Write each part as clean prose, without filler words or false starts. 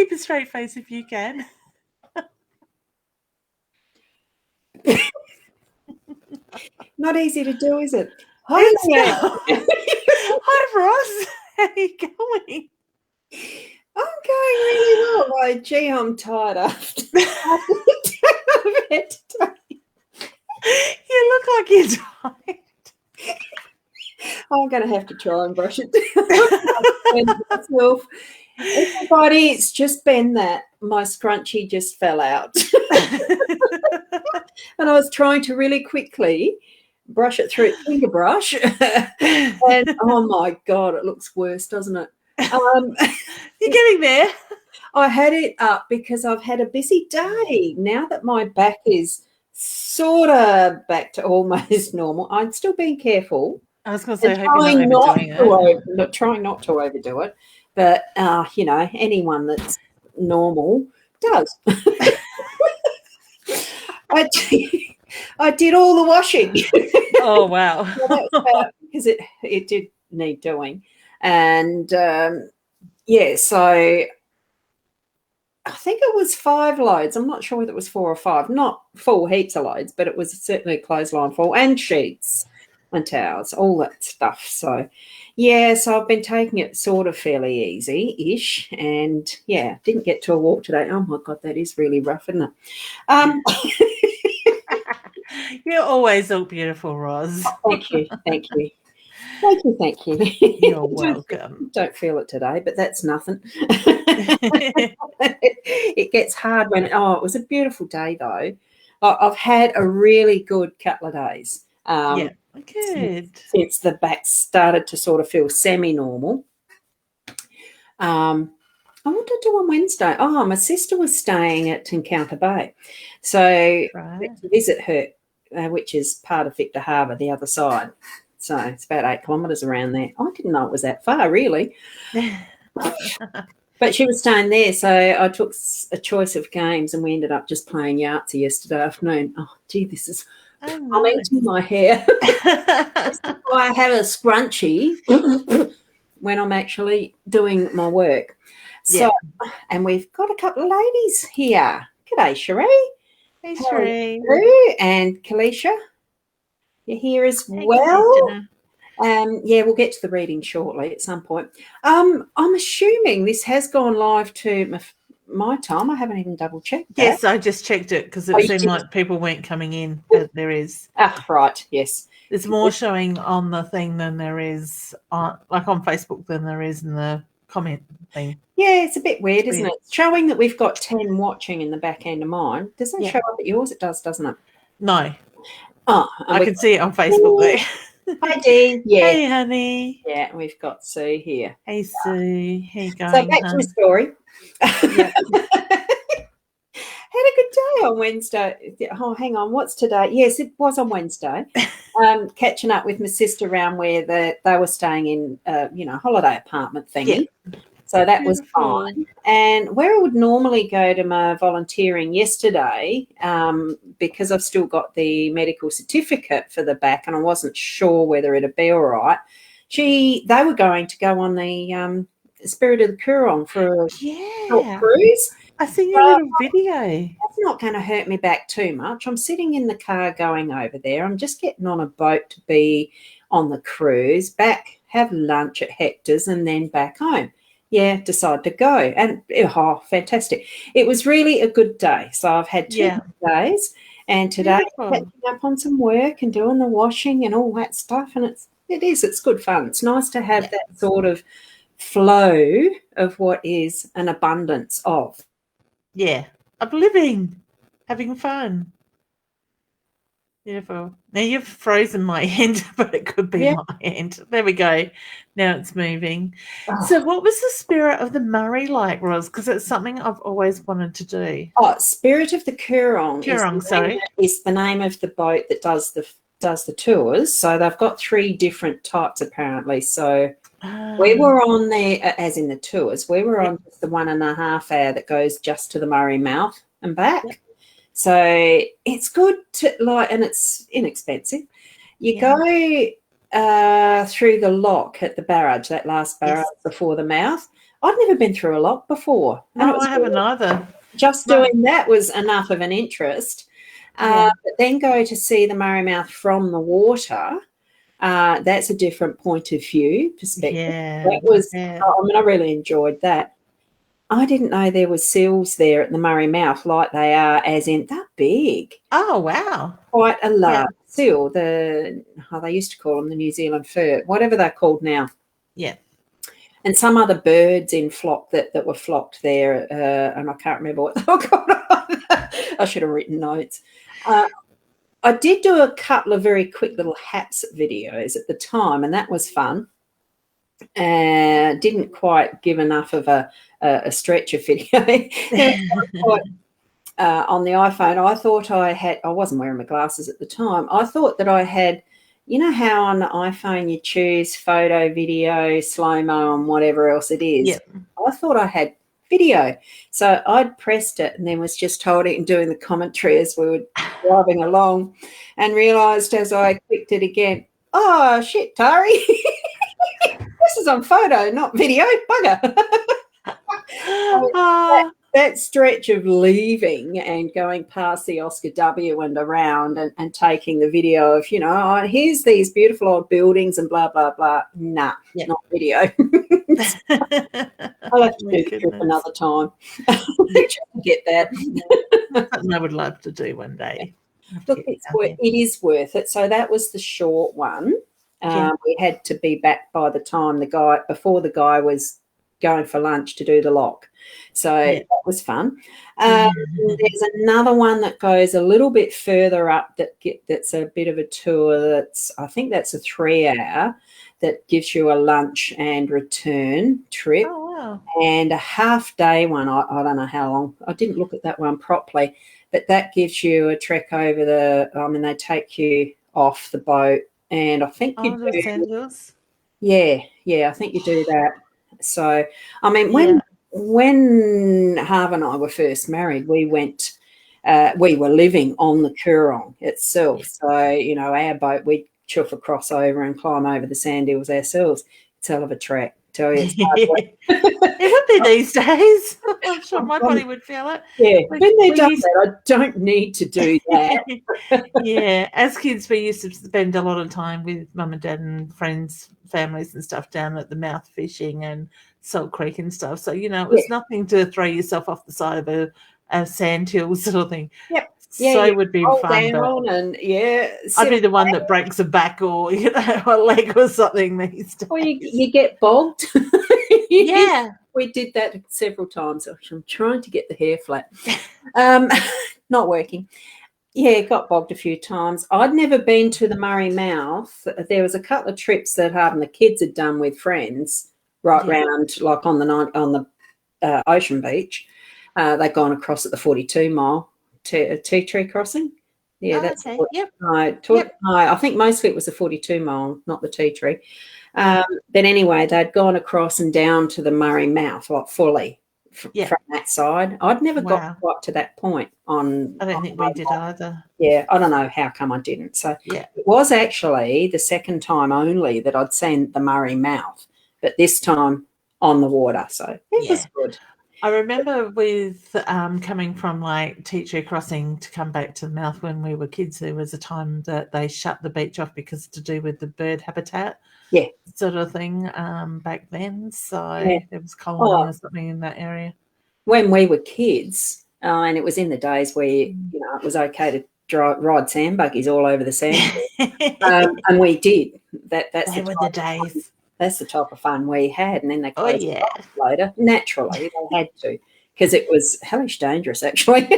keep a straight face if you can. Not easy to do, is it? Hi, Leanne. Hi, Ros. How are you going? I'm going really well. Gee, I'm tired after bed today. You look like you're tired. I'm going to have to try and brush it down myself. Everybody, it's just been that my scrunchie just fell out. And I was trying to really quickly brush it through finger brush. And oh my God, it looks worse, doesn't it? You're getting there. I had it up because I've had a busy day. Now that my back is sort of back to almost normal, I'm still being careful. I was going to say, I hope you're not overdoing it. Trying not to overdo it. But, anyone that's normal does. I did all the washing. Oh, wow. Because it did need doing. And, so I think it was 5 loads. I'm not sure whether it was 4 or 5. Not full heaps of loads, but it was certainly a clothesline full, and sheets and towels, all that stuff. So, so I've been taking it sort of fairly easy-ish, and, didn't get to a walk today. Oh, my God, that is really rough, isn't it? You always look beautiful, Ros. Oh, thank you. Thank you. You're welcome. Don't feel it today, but that's nothing. It gets hard when it was a beautiful day, though. I've had a really good couple of days. Good. Since the back started to sort of feel semi-normal. What did I do on Wednesday? Oh, my sister was staying at Encounter Bay. So I went to visit her, which is part of Victor Harbour, the other side. So it's about 8 kilometres around there. I didn't know it was that far, really. But she was staying there, so I took a choice of games and we ended up just playing Yahtzee yesterday afternoon. Oh, gee, this is coming to my hair. This is why I have a scrunchie when I'm actually doing my work. So, and we've got a couple of ladies here. G'day, Cherie. Hey, Cherie. And Kalisha. You're here as well. We'll get to the reading shortly at some point. I'm assuming this has gone live to my time. I haven't even double checked that. Yes, I just checked it because it seemed like people weren't coming in, but there is. Right, yes. There's more showing on the thing than there is on Facebook than there is in the comment thing. Yeah, it's a bit weird, isn't it? It's showing that we've got 10 watching in the back end of mine. Does that show up at yours? It does, doesn't it? No. Oh, I can see it on Facebook there. Hi, Dee. Yeah. Hey, honey. Yeah, we've got Sue here. Hey, Sue. How you going? So back to my story. Had a good day on Wednesday. Oh, hang on. What's today? Yes, it was on Wednesday. Catching up with my sister around where they were staying in, holiday apartment thingy. Yeah. So that was fine. And where I would normally go to my volunteering yesterday, because I've still got the medical certificate for the back and I wasn't sure whether it'd be all right, they were going to go on the Spirit of the Coorong for a short cruise. I seen your little video. That's not going to hurt me back too much. I'm sitting in the car going over there. I'm just getting on a boat to be on the cruise, back, have lunch at Hector's and then back home. Yeah, decide to go. And, fantastic. It was really a good day. So I've had 2 days and today I'm catching up on some work and doing the washing and all that stuff. And it's good fun. It's nice to have that sort of flow of what is an abundance of. Yeah, of living, having fun. Beautiful. Now you've frozen my end, but it could be my end. There we go. Now it's moving. Oh. So what was the Spirit of the Murray like, Ros? Because it's something I've always wanted to do. Oh, Spirit of the Coorong is the name of the boat that does the tours. So they've got 3 different types apparently. So we were on there, as in the tours, we were on just the 1.5 hour that goes just to the Murray mouth and back. Yep. So it's good to and it's inexpensive. You go through the lock at the barrage, that last barrage before the mouth. I'd never been through a lock before. No, I haven't either. Just doing that was enough of an interest. But then go to see the Murray Mouth from the water. That's a different point of view perspective. Yeah, That was, I really enjoyed that. I didn't know there were seals there at the Murray Mouth like they are, as in that big. Oh, wow. Quite a large seal. They used to call them the New Zealand fir, whatever they're called now. Yeah. And some other birds in flock that were flocked there, and I can't remember what they were called. I should have written notes. I did do a couple of very quick little haps videos at the time, and that was fun. Didn't quite give enough of a stretch of video. On the iPhone, I thought I wasn't wearing my glasses at the time. I thought that I had, you know how on the iPhone you choose photo, video, slow-mo, and whatever else it is? Yep. I thought I had video. So I'd pressed it and then was just holding it and doing the commentary as we were driving along, and realised as I clicked it again, oh, shit, Tari, this is on photo, not video, bugger. That stretch of leaving and going past the Oscar W and around and taking the video of, here's these beautiful old buildings and blah, blah, blah. Nah, not video. I'll have to do the trip another time. Get that. Something I would love to do one day. Look, it is worth it. So that was the short one. We had to be back by the time before the guy was going for lunch to do the lock. So that was fun. There's another one that goes a little bit further up that's a bit of a tour. I think that's a 3-hour that gives you a lunch and return trip. Oh, wow. And a half-day one. I don't know how long. I didn't look at that one properly, but that gives you a trek over they take you off the boat, and I think you do. Sandals. Yeah, I think you do that. So, I mean, when Harv and I were first married, we went, we were living on the Coorong itself. So, our boat, we'd chuff across over and climb over the sand hills ourselves. It's a hell of a trek. Tell you, It would be these days. I'm sure my body would feel it. Yeah, been there, done that. I don't need to do that. Yeah, as kids, we used to spend a lot of time with mum and dad and friends, families and stuff down at the mouth fishing and Salt Creek and stuff. So, it was nothing to throw yourself off the side of a sand hill sort of thing. Yep. So it would be fun. And I'd be the one that breaks a back or a leg or something these days. Well, you get bogged. Yeah, we did that several times. I'm trying to get the hair flat. Not working. Yeah, got bogged a few times. I'd never been to the Murray Mouth. There was a couple of trips that the kids had done with friends round, like on the Ocean Beach. They'd gone across at the 42 mile. Tea Tree Crossing. Yeah, that's okay. I think mostly it was the 42 mile, not the Tea Tree. But anyway, they'd gone across and down to the Murray Mouth, like fully from that side. I'd never got quite to that point I don't think we did either. Yeah, I don't know how come I didn't. So it was actually the second time only that I'd seen the Murray Mouth, but this time on the water. So it was good. I remember with coming from like Tea Tree Crossing to come back to the mouth when we were kids, there was a time that they shut the beach off because to do with the bird habitat sort of thing back then. So there was colony or something in that area. When we were kids, and it was in the days where, it was okay to ride sand buggies all over the sand. And we did. That's the days. That's the type of fun we had, and then they closed it off later. Naturally, they had to, because it was hellish dangerous, actually.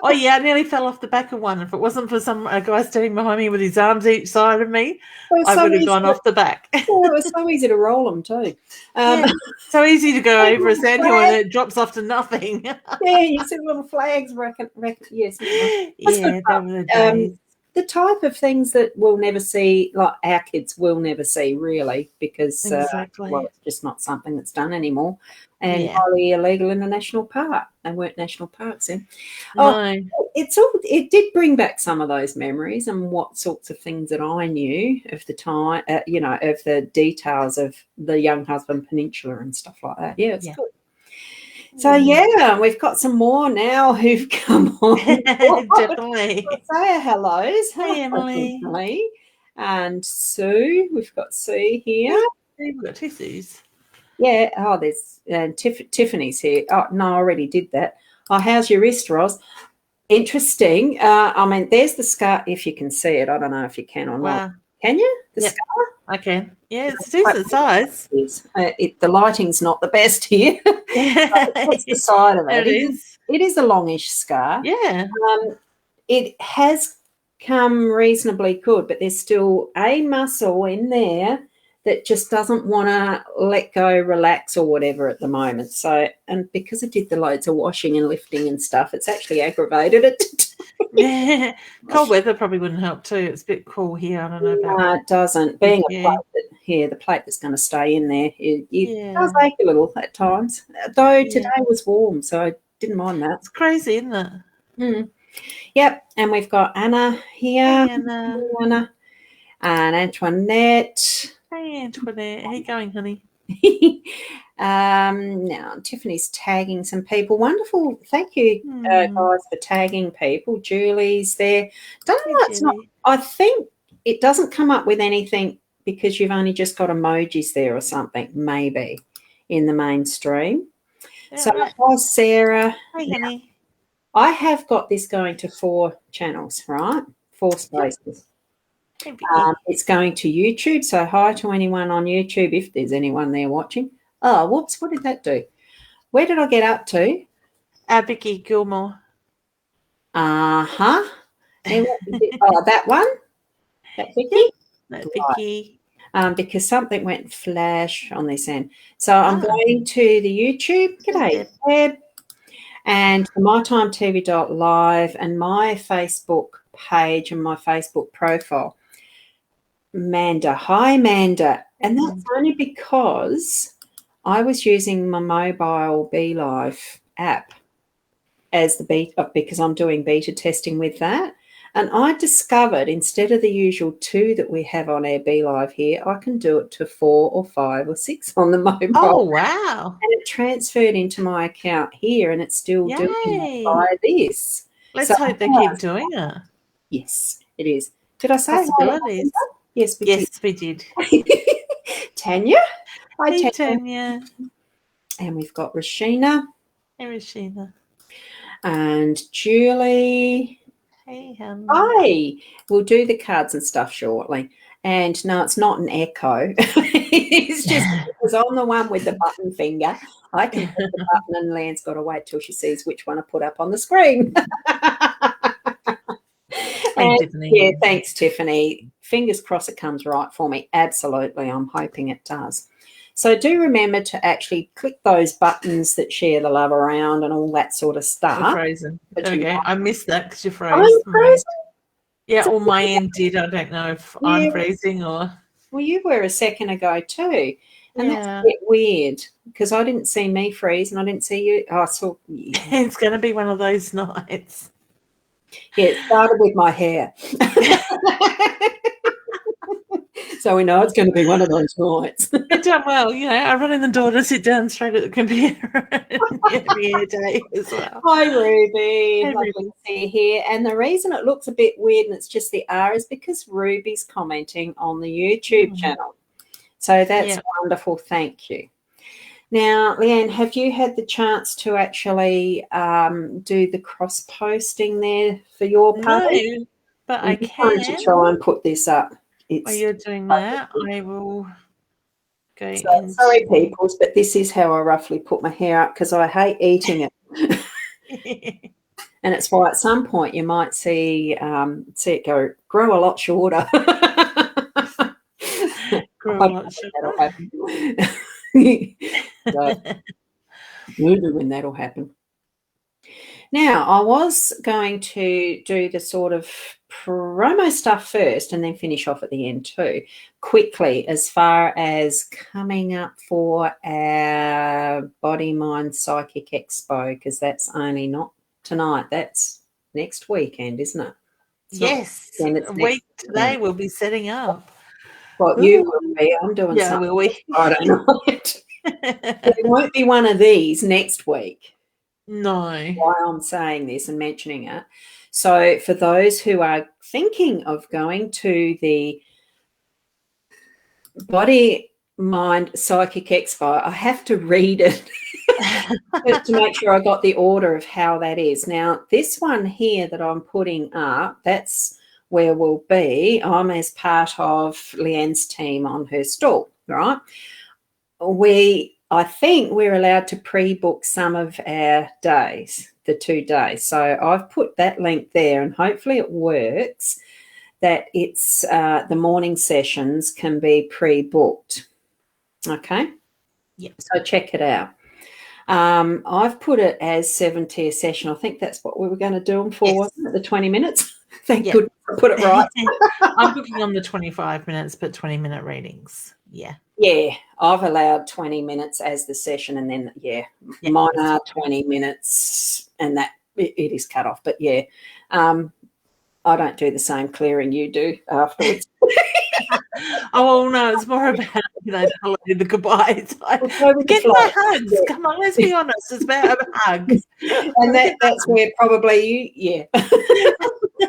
I nearly fell off the back of one. If it wasn't for a guy standing behind me with his arms each side of me, I would have gone off the back. It was so easy to roll them too. So easy to go over a sand hill and it drops off to nothing. You see little flags. Yes. The type of things that we'll never see, like our kids will never see, really, because it's just not something that's done anymore, and highly illegal in a national park. They weren't national parks then. No. It did bring back some of those memories and what sorts of things that I knew of the time, of the details of the Young Husband Peninsula and stuff like that. Yeah, it's good. So, yeah, we've got some more now who've come on. Definitely. Say a hellos. Hey, Emily. Emily. And Sue. We've got Sue here. We've got 2 Sues. Yeah. Oh, there's Tiffany's here. Oh, no, I already did that. Oh, how's your wrist, Ros? Interesting. I mean, there's the scar, if you can see it. I don't know if you can or not. Can you? The scar? I can. Yeah, it's decent size. The lighting's not the best here. That's the side of it. It is a longish scar. Yeah. It has come reasonably good, but there's still a muscle in there that just doesn't want to let go, relax or whatever at the moment. So, and because I did the loads of washing and lifting and stuff, it's actually aggravated it. Yeah. Cold weather probably wouldn't help too. It's a bit cool here. I don't know about No, it doesn't. Being a plate the plate that's going to stay in there, it does ache a little at times. Though today was warm, so I didn't mind that. It's crazy, isn't it? Mm. Yep, and we've got Anna here. Hey, Anna. Anna. And Antoinette. Hey, Antoinette. How you going, honey? Now, Tiffany's tagging some people. Wonderful. Thank you, guys, for tagging people. Julie's there. Don't know. It's not. I think it doesn't come up with anything because you've only just got emojis there or something, maybe, in the mainstream. So, hi, Sarah. Hey, honey. I have got this going to 4 channels, right? 4 spaces. It's going to YouTube. So, hi to anyone on YouTube, if there's anyone there watching. Oh, whoops, what did that do? Where did I get up to? Vicky Gilmore. Uh-huh. That one? That Vicky? That Vicky. Right. Because something went flash on this end. So I'm going to the YouTube. G'day, Deb. And the mytimetv.live and my Facebook page and my Facebook profile. Manda. Hi, Manda. And that's only because I was using my mobile BeLive app as the beta, because I'm doing beta testing with that. And I discovered instead of the usual 2 that we have on our BeLive here, I can do it to 4 or 5 or 6 on the mobile. Oh, wow. And it transferred into my account here, and it's still doing it via this. Let's hope they keep doing it. Yes, it is. Did I say possibilities? Yes, we did. Tanya. Hi, hey, Tanya. And we've got Rashina. Hey, Rashina. And Julie. Hey, honey. Hi. We'll do the cards and stuff shortly. And no, it's not an echo. It's just because I'm the one with the button finger. I can hit the button and Leanne's got to wait till she sees which one I put up on the screen. Thanks, Tiffany. Fingers crossed it comes right for me. Absolutely. I'm hoping it does. So do remember to actually click those buttons that share the love around and all that sort of stuff. You're frozen. Okay, I missed that because you're frozen. Are you frozen? Yeah, or my end did. I don't know if I'm freezing or... Well, you were a second ago too. And that's a bit weird because I didn't see me freeze and I didn't see you. Oh, I saw you. It's going to be one of those nights. Yeah, it started with my hair. So we know it's going to be one of those nights. You've done well. You know, I run in the door to sit down straight at the computer every day as well. Hi, Ruby. Lovely to see you here. And the reason it looks a bit weird and it's just the R is because Ruby's commenting on the YouTube channel. So that's wonderful. Thank you. Now, Leanne, have you had the chance to actually do the cross-posting there for your page? No, but I can. To try and put this up. While you're doing that, I will go sorry, peoples, but this is how I roughly put my hair up because I hate eating it. And it's why at some point you might see it grow a lot shorter. Grow a lot shorter. So, when that'll happen. Now, I was going to do the sort of promo stuff first and then finish off at the end too, quickly, as far as coming up for our Body, Mind, Psychic Expo, because that's only not tonight. That's next weekend, isn't it? Yes. A week today we'll be setting up. Well, you will be. I'm doing something. Will we? I don't know. There won't be one of these next week. No. Why I'm saying this and mentioning it. So for those who are thinking of going to the Body Mind Psychic Expo, I have to read it to make sure I got the order of how that is. Now, this one here that I'm putting up, that's where we'll be. I'm as part of Leanne's team on her stall, right? I think we're allowed to pre-book some of our days, the 2 days. So I've put that link there, and hopefully it works, that it's the morning sessions can be pre-booked. Okay? Yep. So check it out. I've put it as 7-tier session. I think that's what we were going to do them for, Yes. wasn't it? The 20 minutes. Thank goodness I put it right. I'm booking on the 25 minutes, but 20-minute readings. Yeah. Yeah, I've allowed 20 minutes as the session, and then, mine are 20 minutes, and that it is cut off. But, I don't do the same clearing you do afterwards. Oh, no, it's more about, the goodbyes. Get my hugs. Yeah. Come on, let's be honest. It's about hugs. And that's where probably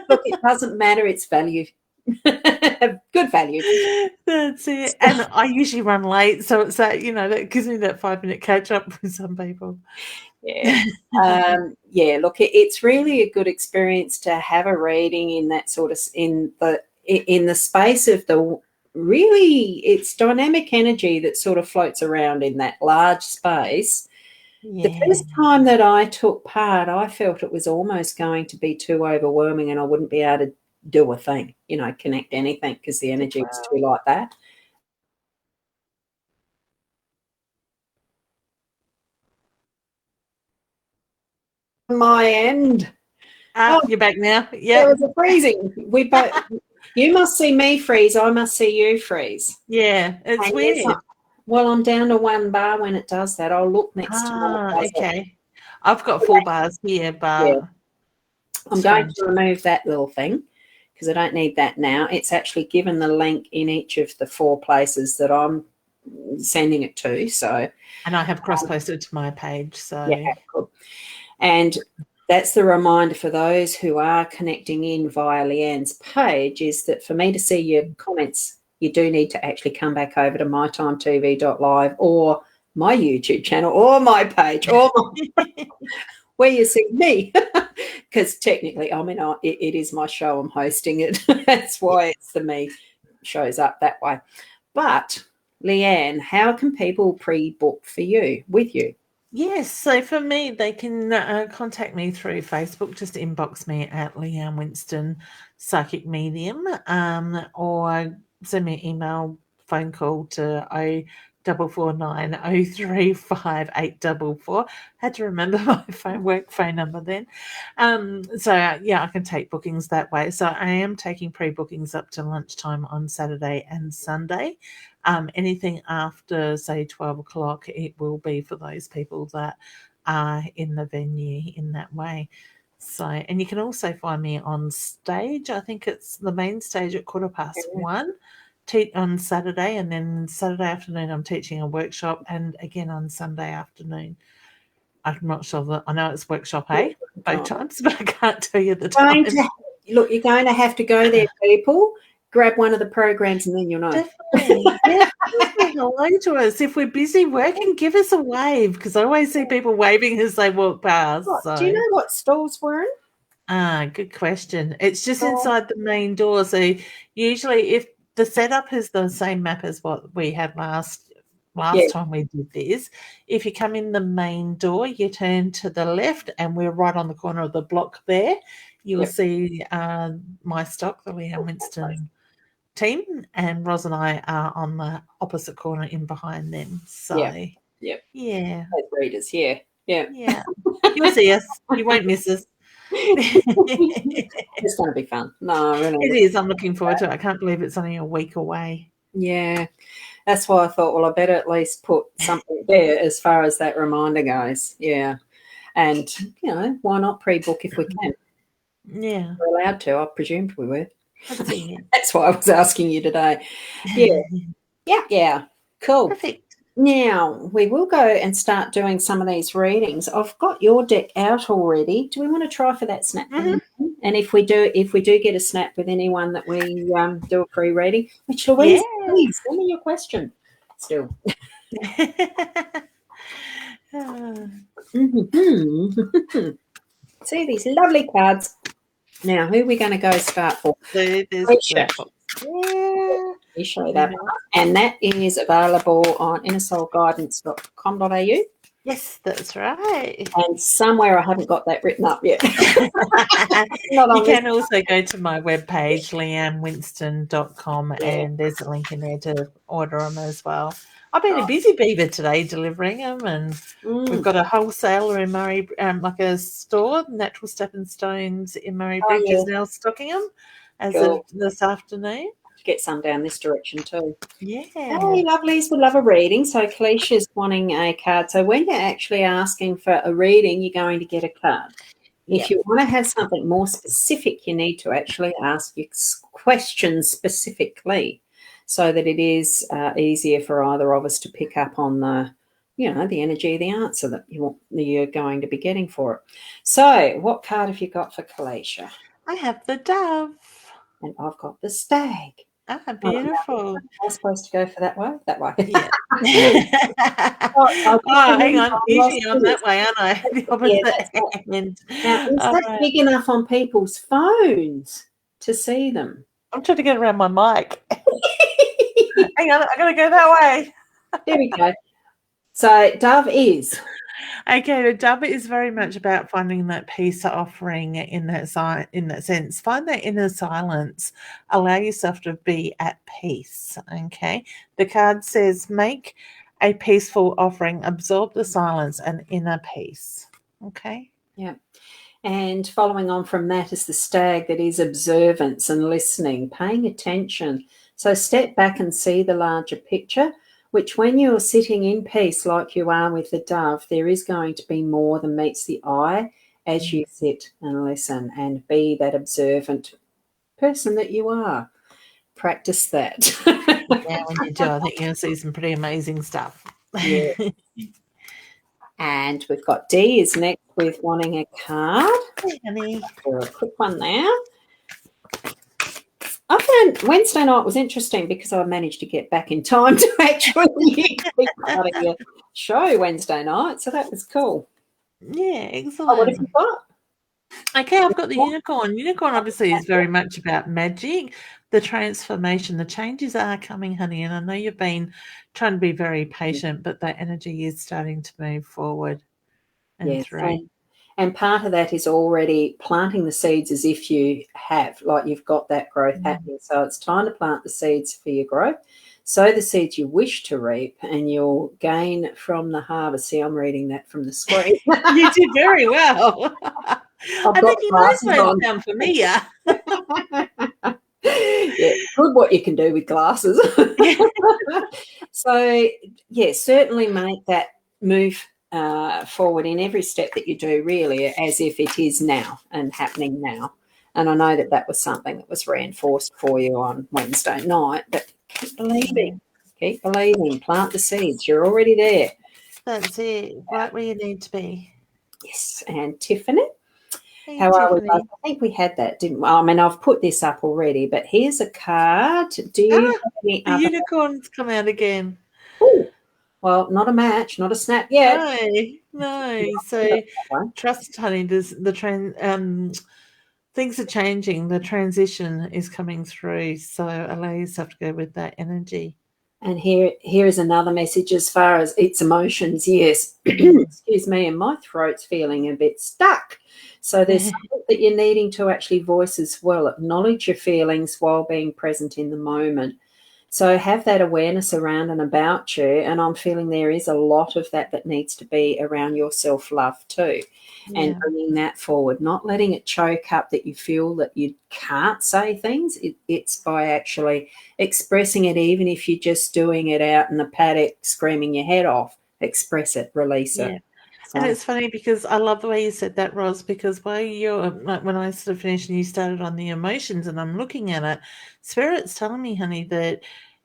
Look, it doesn't matter. It's value. Good value. That's it. And I usually run late, so it's that, that gives me that 5-minute catch up with some people. Yeah. Look, it's really a good experience to have a reading in that sort of in the space of it's dynamic energy that sort of floats around in that large space. Yeah. The first time that I took part, I felt it was almost going to be too overwhelming and I wouldn't be able to do a thing, connect anything, because the energy was too like that. My end. You're back now. Yeah. There was a freezing. We both. You must see me freeze. I must see you freeze. Yeah, it's weird. Well, I'm down to 1 bar when it does that. I'll look next to it. Okay. I've got 4 bars here, but I'm going to remove that little thing because I don't need that now. It's actually given the link in each of the 4 places that I'm sending it to. So, and I have cross-posted to my page. So yeah, cool. And that's the reminder for those who are connecting in via Leanne's page, is that for me to see your comments, you do need to actually come back over to mytimetv.live or my YouTube channel or my page or where you see me, because technically, it is my show. I'm hosting it. That's why it's the me shows up that way. But Leanne, how can people pre-book with you? Yes, so for me, they can contact me through Facebook. Just inbox me at Leanne Winston Psychic Medium, or send me an email, phone call to 0449 035 844. Had to remember my work phone number then. I can take bookings that way. So I am taking pre-bookings up to lunchtime on Saturday and Sunday. Anything after, say, 12 o'clock, it will be for those people that are in the venue in that way. So, and you can also find me on stage. I think it's the main stage at 1:15 on Saturday, and then Saturday afternoon I'm teaching a workshop, and again on Sunday afternoon. I'm not sure I know it's workshop A both times, but I can't tell you the time. You're going to have to go there, people. Grab one of the programs and then you'll know. Definitely. Yeah, say hello to us. If we're busy working, give us a wave, because I always see people waving as they walk past. Do you know what stalls we're in? Good question. It's just inside the main door. So usually if the setup is the same map as what we had last time we did this, if you come in the main door, you turn to the left and we're right on the corner of the block there. You'll see my stock, the Leanne Winston team, and Ros and I are on the opposite corner in behind them. So yeah. As readers, yeah. You'll see us. You won't miss us. It's going to be fun. No, really. It is. I'm looking forward to it. I can't believe it's only a week away. Yeah. That's why I thought, well, I better at least put something there as far as that reminder goes. Yeah. And, why not pre-book if we can? Yeah. We're allowed to. I presumed we were. That's why I was asking you today. Yeah. Cool. Perfect. Now, we will go and start doing some of these readings. I've got your deck out already. Do we want to try for that snap? Mm-hmm. And if we do get a snap with anyone that we do a free reading, which Louise, please send me your question. Still. See these lovely cards. Now, who are we going to go start for? You show that one. And that is available on innersoulguidance.com.au. Yes, that's right. And somewhere I haven't got that written up yet. You can also go to my webpage, leannewinston.com, and there's a link in there to order them as well. I've been a busy beaver today delivering them, and we've got a wholesaler in Murray, like a store, Natural Stepping Stones in Murray Bridge is now stocking them as of this afternoon. Get some down this direction too. Yeah. Hey, lovelies, would love a reading. So Kalicia's wanting a card. So when you're actually asking for a reading, you're going to get a card. If you want to have something more specific, you need to actually ask your questions specifically so that it is easier for either of us to pick up on the, the energy of the answer that you're going to be getting for it. So what card have you got for Kalicia? I have the dove. And I've got the stag. Ah, beautiful. I was supposed to go for that way? That way. Yeah. Hang on. Usually I'm that way, aren't I? The opposite end. Now, is that big enough on people's phones to see them? I'm trying to get around my mic. Hang on, I'm going to go that way. There we go. So dove is... Okay, the dove is very much about finding that peace offering in that sense. Find that inner silence. Allow yourself to be at peace, okay? The card says, make a peaceful offering, absorb the silence and inner peace, okay? Yeah. And following on from that is the stag, that is observance and listening, paying attention. So step back and see the larger picture, which when you're sitting in peace like you are with the dove, there is going to be more than meets the eye as you sit and listen and be that observant person that you are. Practice that. Yeah, when you do, I think you're going to see some pretty amazing stuff. Yeah. And we've got D is next with wanting a card. Hey, honey. Do a quick one there. I found Wednesday night was interesting because I managed to get back in time to actually be part of your show Wednesday night, so that was cool. Yeah, excellent. Oh, what have you got? Okay, I've got the unicorn. Unicorn obviously is very much about magic, the transformation. The changes are coming, honey, and I know you've been trying to be very patient, but that energy is starting to move forward and through. And part of that is already planting the seeds as if you have, like you've got that growth happening. So it's time to plant the seeds for your growth. Sow the seeds you wish to reap and you'll gain from the harvest. See, I'm reading that from the screen. You did very well. I think you know those down for me, yeah. Yeah, good what you can do with glasses. So, yeah, certainly make that move forward in every step that you do, really, as if it is now and happening now. And I know that was something that was reinforced for you on Wednesday night, but keep believing. Keep believing. Plant the seeds. You're already there. That's it. Right where you need to be. Yes. And Tiffany? How are we? I think we had that, didn't we? I mean, I've put this up already, but here's a card. Do you have any other? Unicorns come out again. Ooh. Well, not a match, not a snap yet. No. So trust, honey. Things are changing. The transition is coming through. So allow yourself to go with that energy. And here is another message as far as its emotions. Yes, excuse me, and my throat's feeling a bit stuck. So there's something that you're needing to actually voice as well. Acknowledge your feelings while being present in the moment. So have that awareness around and about you, and I'm feeling there is a lot of that needs to be around your self-love too, and bringing that forward, not letting it choke up that you feel that you can't say things. It's by actually expressing it, even if you're just doing it out in the paddock screaming your head off. Express it, release it. So. And it's funny because I love the way you said that, Ros, because when I sort of finished and you started on the emotions and I'm looking at it, Spirit's telling me, honey, that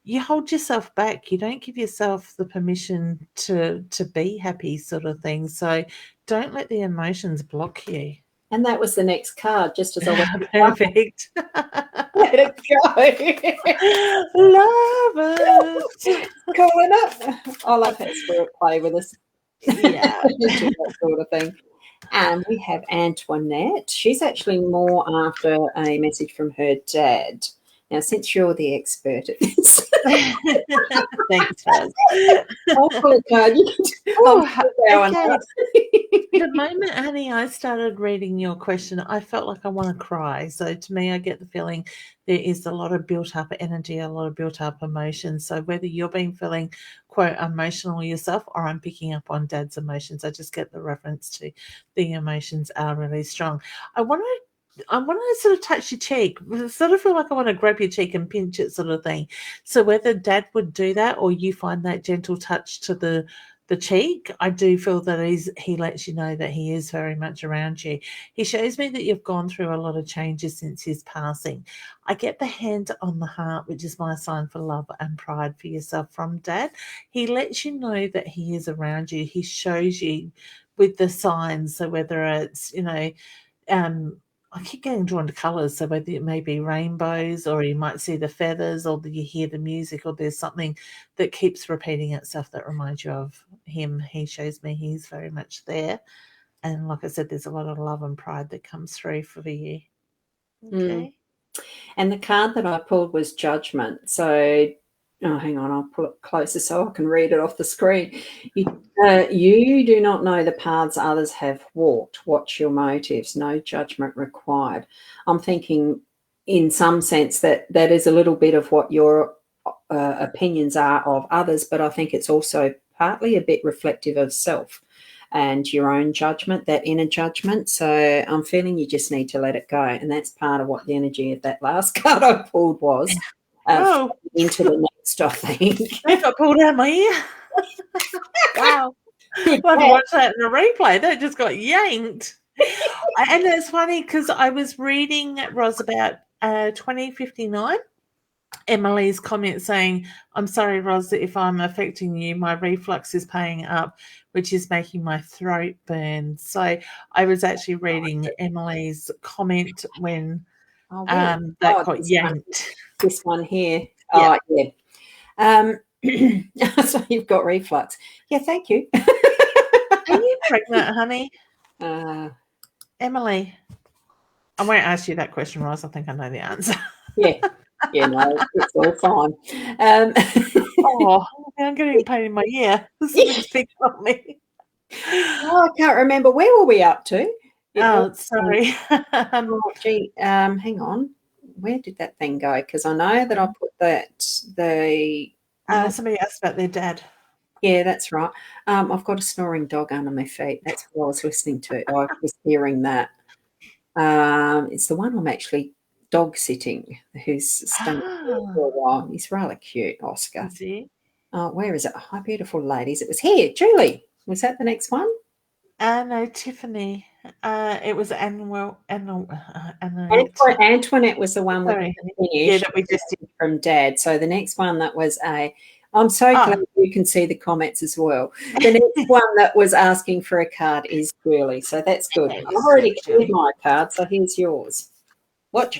you hold yourself back. You don't give yourself the permission to be happy, sort of thing. So don't let the emotions block you. And that was the next card, just as I went. Perfect. Let it go. Love it. Calling up. I love how spirit play with us. Yeah. That sort of thing. And we have Antoinette. She's actually more after a message from her dad. Now, since you're the expert at this. Thanks, Ros. I'll pull a card. Okay. The moment, honey, I started reading your question, I felt like I want to cry. So to me, I get the feeling there is a lot of built-up energy, a lot of built-up emotion. So whether you're feeling, quote, emotional yourself, or I'm picking up on Dad's emotions, I just get the reference to the emotions are really strong. I want to sort of touch your cheek. I sort of feel like I want to grab your cheek and pinch it, sort of thing. So whether Dad would do that or you find that gentle touch to the cheek, I do feel that he lets you know that he is very much around you. He shows me that you've gone through a lot of changes since his passing. I get the hand on the heart, which is my sign for love and pride for yourself from Dad. He lets you know that he is around you. He shows you with the signs. So whether it's, I keep getting drawn to colours, so whether it may be rainbows or you might see the feathers or you hear the music or there's something that keeps repeating itself that reminds you of him. He shows me he's very much there. And like I said, there's a lot of love and pride that comes through for you. Okay. And the card that I pulled was Judgment. So, hang on, I'll pull it closer so I can read it off the screen. You do not know the paths others have walked. Watch your motives. No judgment required. I'm thinking in some sense that is a little bit of what your opinions are of others, but I think it's also partly a bit reflective of self and your own judgment, that inner judgment. So I'm feeling you just need to let it go. And that's part of what the energy of that last card I pulled was. Into the next, I think. If I pulled out my ear. Wow. I'll have to watch that in a replay. That just got yanked. And it's funny because I was reading, Ros, about 2059. Emily's comment saying, I'm sorry, Ros, if I'm affecting you, my reflux is paying up, which is making my throat burn. So I was actually reading Emily's comment when that got yanked. This one here. Yeah. Oh, yeah. So you've got reflux. Yeah, thank you. Are you pregnant, honey? Emily, I won't ask you that question, Ros. I think I know the answer. Yeah, no, it's all fine. I'm getting pain in my ear. Something's picking on me. I can't remember. Where were we up to? Sorry. Hang on. Where did that thing go? Because I know that I put that somebody asked about their dad. Yeah, that's right. I've got a snoring dog under my feet. That's what I was listening to. I was hearing that. It's the one I'm actually dog sitting, who's staying for a while. He's rather cute, Oscar. Is he? Where is it? Hi, beautiful ladies. It was here. Julie, was that the next one? No, Tiffany. It was Antoinette was the one we finished that we just did from Dad. So the next one that was I'm so glad you can see the comments as well. The next one that was asking for a card is Julie. So that's good. I've already cleared my card, so here's yours. What?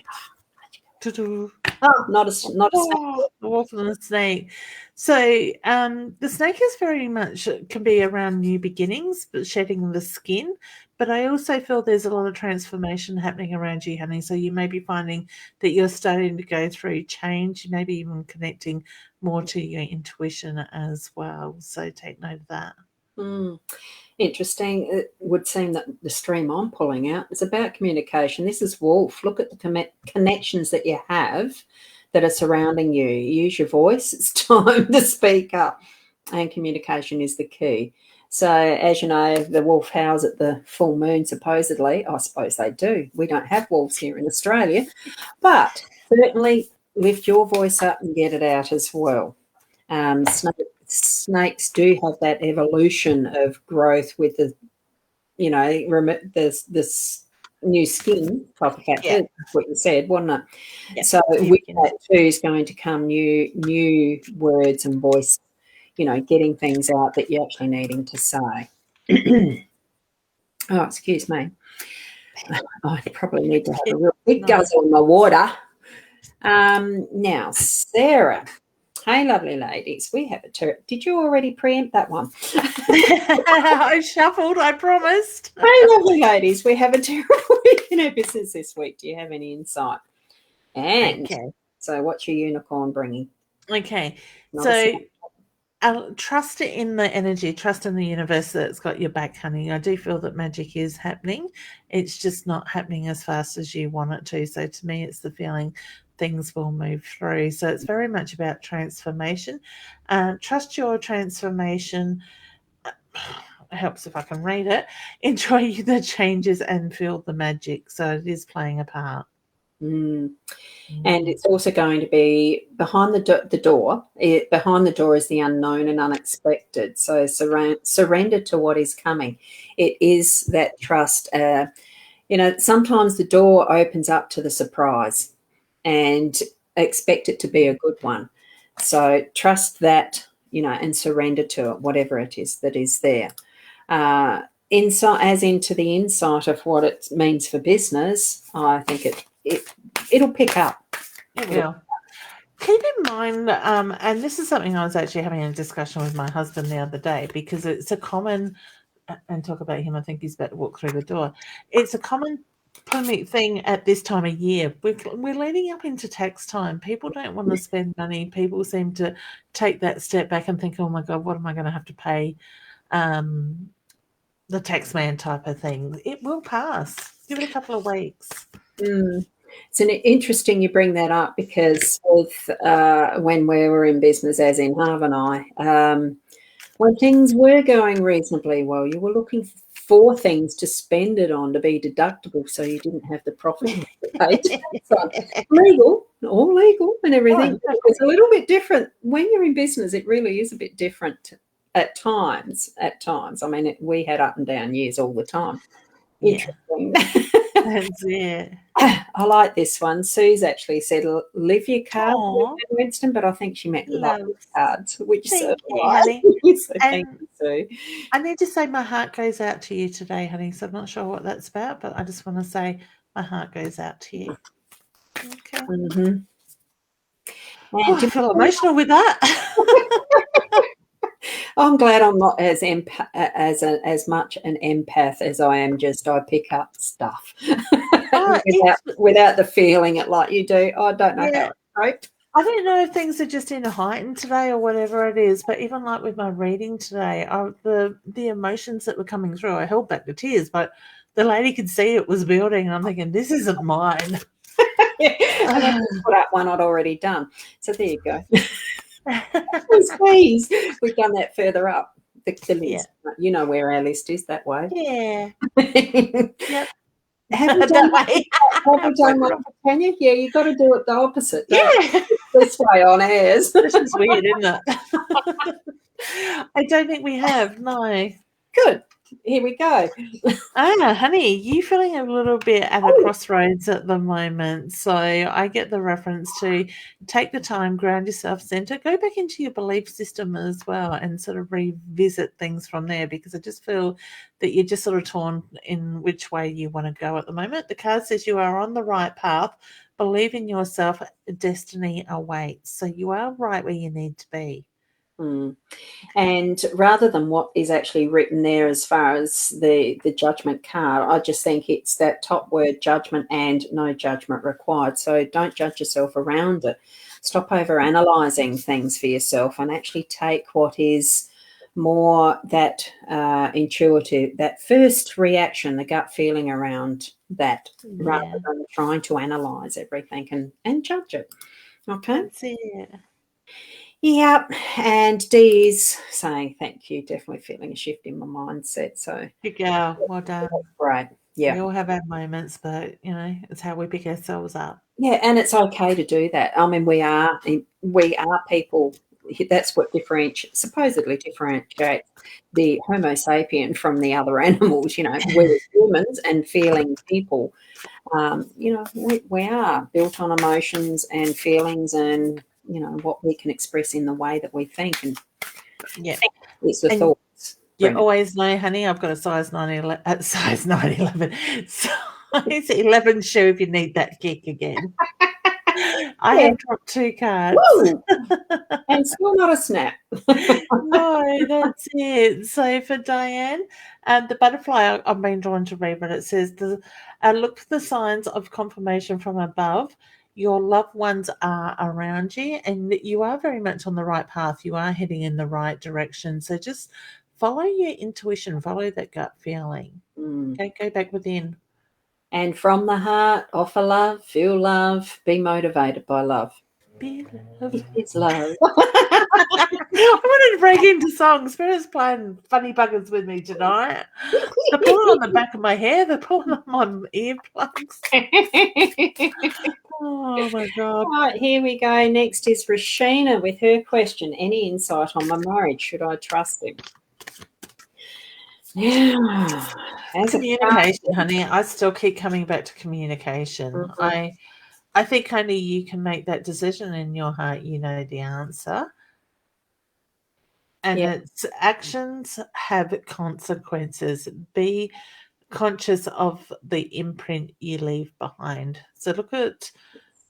Not a snake. The wolf and the snake. So the snake is very much can be around new beginnings, but shedding the skin. But I also feel there's a lot of transformation happening around you, honey. So you may be finding that you're starting to go through change, maybe even connecting more to your intuition as well. So take note of that. Interesting. It would seem that the stream I'm pulling out is about communication. This is Wolf. Look at the connections that you have that are surrounding you. Use your voice. It's time to speak up. And communication is the key. So, as you know, the wolf howls at the full moon, supposedly. I suppose they do. We don't have wolves here in Australia. But certainly lift your voice up and get it out as well. Snakes do have that evolution of growth with the new skin type of factor. That's what you said, wasn't it? Yeah. So with that too is going to come new words and voice, getting things out that you're actually needing to say. Oh, excuse me. I probably need to have a real big guzzle on my water. Now, Sarah. Hey, lovely ladies. We have did you already preempt that one? I shuffled, I promised. Hey, lovely ladies. We have a terrible week in our business this week. Do you have any insight? And so what's your unicorn bringing? Okay. So trust in the energy, trust in the universe that's got your back, honey. I do feel that magic is happening. It's just not happening as fast as you want it to. So to me, it's the feeling things will move through. So it's very much about transformation. Trust your transformation. It helps if I can read it. Enjoy the changes and feel the magic. So it is playing a part. And it's also going to be behind the door. Behind the door is the unknown and unexpected. So surrender to what is coming. It is that trust. Sometimes the door opens up to the surprise, and expect it to be a good one. So trust that, and surrender to it, whatever it is that is there. Insight, as into the insight of what it means for business, I think it'll pick up. It will. Keep in mind, and this is something I was actually having a discussion with my husband the other day, because it's a common, and talk about him, I think he's about to walk through the door. It's a common thing at this time of year. We're leading up into tax time. People don't want to spend money. People seem to take that step back and think, oh my God, what am I going to have to pay the tax man type of thing? It will pass. Give it a couple of weeks. It's interesting you bring that up, because with when we were in business, as in Harv and I, when things were going reasonably well, you were looking for things to spend it on to be deductible, so you didn't have the profit to pay tax on. All legal and everything. It's a little bit different when you're in business. It really is a bit different at times. I mean, we had up and down years all the time. Interesting. That's it. I like this one. Sue's actually said, "Live your cards, Winston," but I think she meant love your cards, which thank you, honey. So thank you, Sue. I need to say my heart goes out to you today, honey. So I'm not sure what that's about, but I just want to say my heart goes out to you. Okay. I feel emotional with that. I'm glad I'm not as much an empath as I am just I pick up stuff without the feeling it like you do. I don't know how. Right? I don't know if things are just in a heightened today or whatever it is, but even like with my reading today, the emotions that were coming through, I held back the tears, but the lady could see it was building, and I'm thinking, this isn't mine. I put up one I'd already done. So there you go. Please, we've done that further up the list. You know where our list is, that way. Yeah. Yep. Have you done one for Tanya? Yeah, you've got to do it the opposite. This way on ours. This is weird, isn't it? I don't think we have. No. Good. Here we go. Honey, you feeling a little bit at a crossroads at the moment. So I get the reference to take the time, ground yourself, center, go back into your belief system as well, and sort of revisit things from there, because I just feel that you're just sort of torn in which way you want to go at the moment. The card says you are on the right path. Believe in yourself. Destiny awaits. So you are right where you need to be. And rather than what is actually written there as far as the judgment card, I just think it's that top word, judgment, and no judgment required. So don't judge yourself around it. Stop over analysing things for yourself and actually take what is more that intuitive, that first reaction, the gut feeling around that, rather than trying to analyse everything and judge it. Okay? That's it. Yep, and Dee is saying thank you. Definitely feeling a shift in my mindset. So good girl, well done. Right, yeah. We all have our moments, but it's how we pick ourselves up. Yeah, and it's okay to do that. I mean, we are people that's what supposedly differentiates the Homo sapien from the other animals. We're humans and feeling people. We are built on emotions and feelings, and what we can express in the way that we think. And it's the thoughts. You always know, honey, I've got a size 911, size 11 shoe if you need that kick again. I have dropped 2 cards. And still not a snap. No, that's it. So for Diane, the butterfly, I've been drawn to read, but it says, look for the signs of confirmation from above. Your loved ones are around you, and you are very much on the right path. You are heading in the right direction. So just follow your intuition, follow that gut feeling. Okay, go back within. And from the heart, offer love, feel love, be motivated by love. Be love. It's love. I wanted to break into songs. Spirit's playing funny buggers with me tonight. They're pulling on the back of my hair. They're pulling on my earplugs. Oh, my God. All right, here we go. Next is Rashina with her question. Any insight on my marriage? Should I trust him? Yeah. Communication, honey. I still keep coming back to communication. Mm-hmm. I think only you can make that decision in your heart. You know the answer. And its actions have consequences. Be conscious of the imprint you leave behind. So look at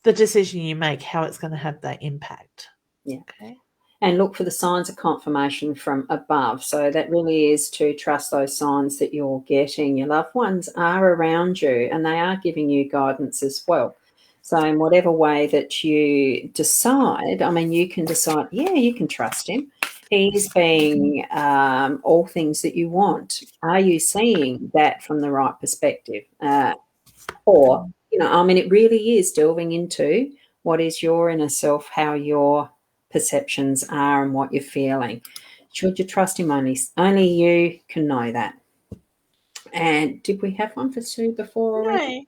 the decision you make, how it's going to have that impact. Yeah. Okay. And look for the signs of confirmation from above. So that really is to trust those signs that you're getting. Your loved ones are around you and they are giving you guidance as well. So in whatever way that you decide, you can decide, you can trust him. He's being all things that you want. Are you seeing that from the right perspective? Or, it really is delving into what is your inner self, how your perceptions are and what you're feeling. Should you trust him? Only you can know that. And did we have one for Sue before already? No,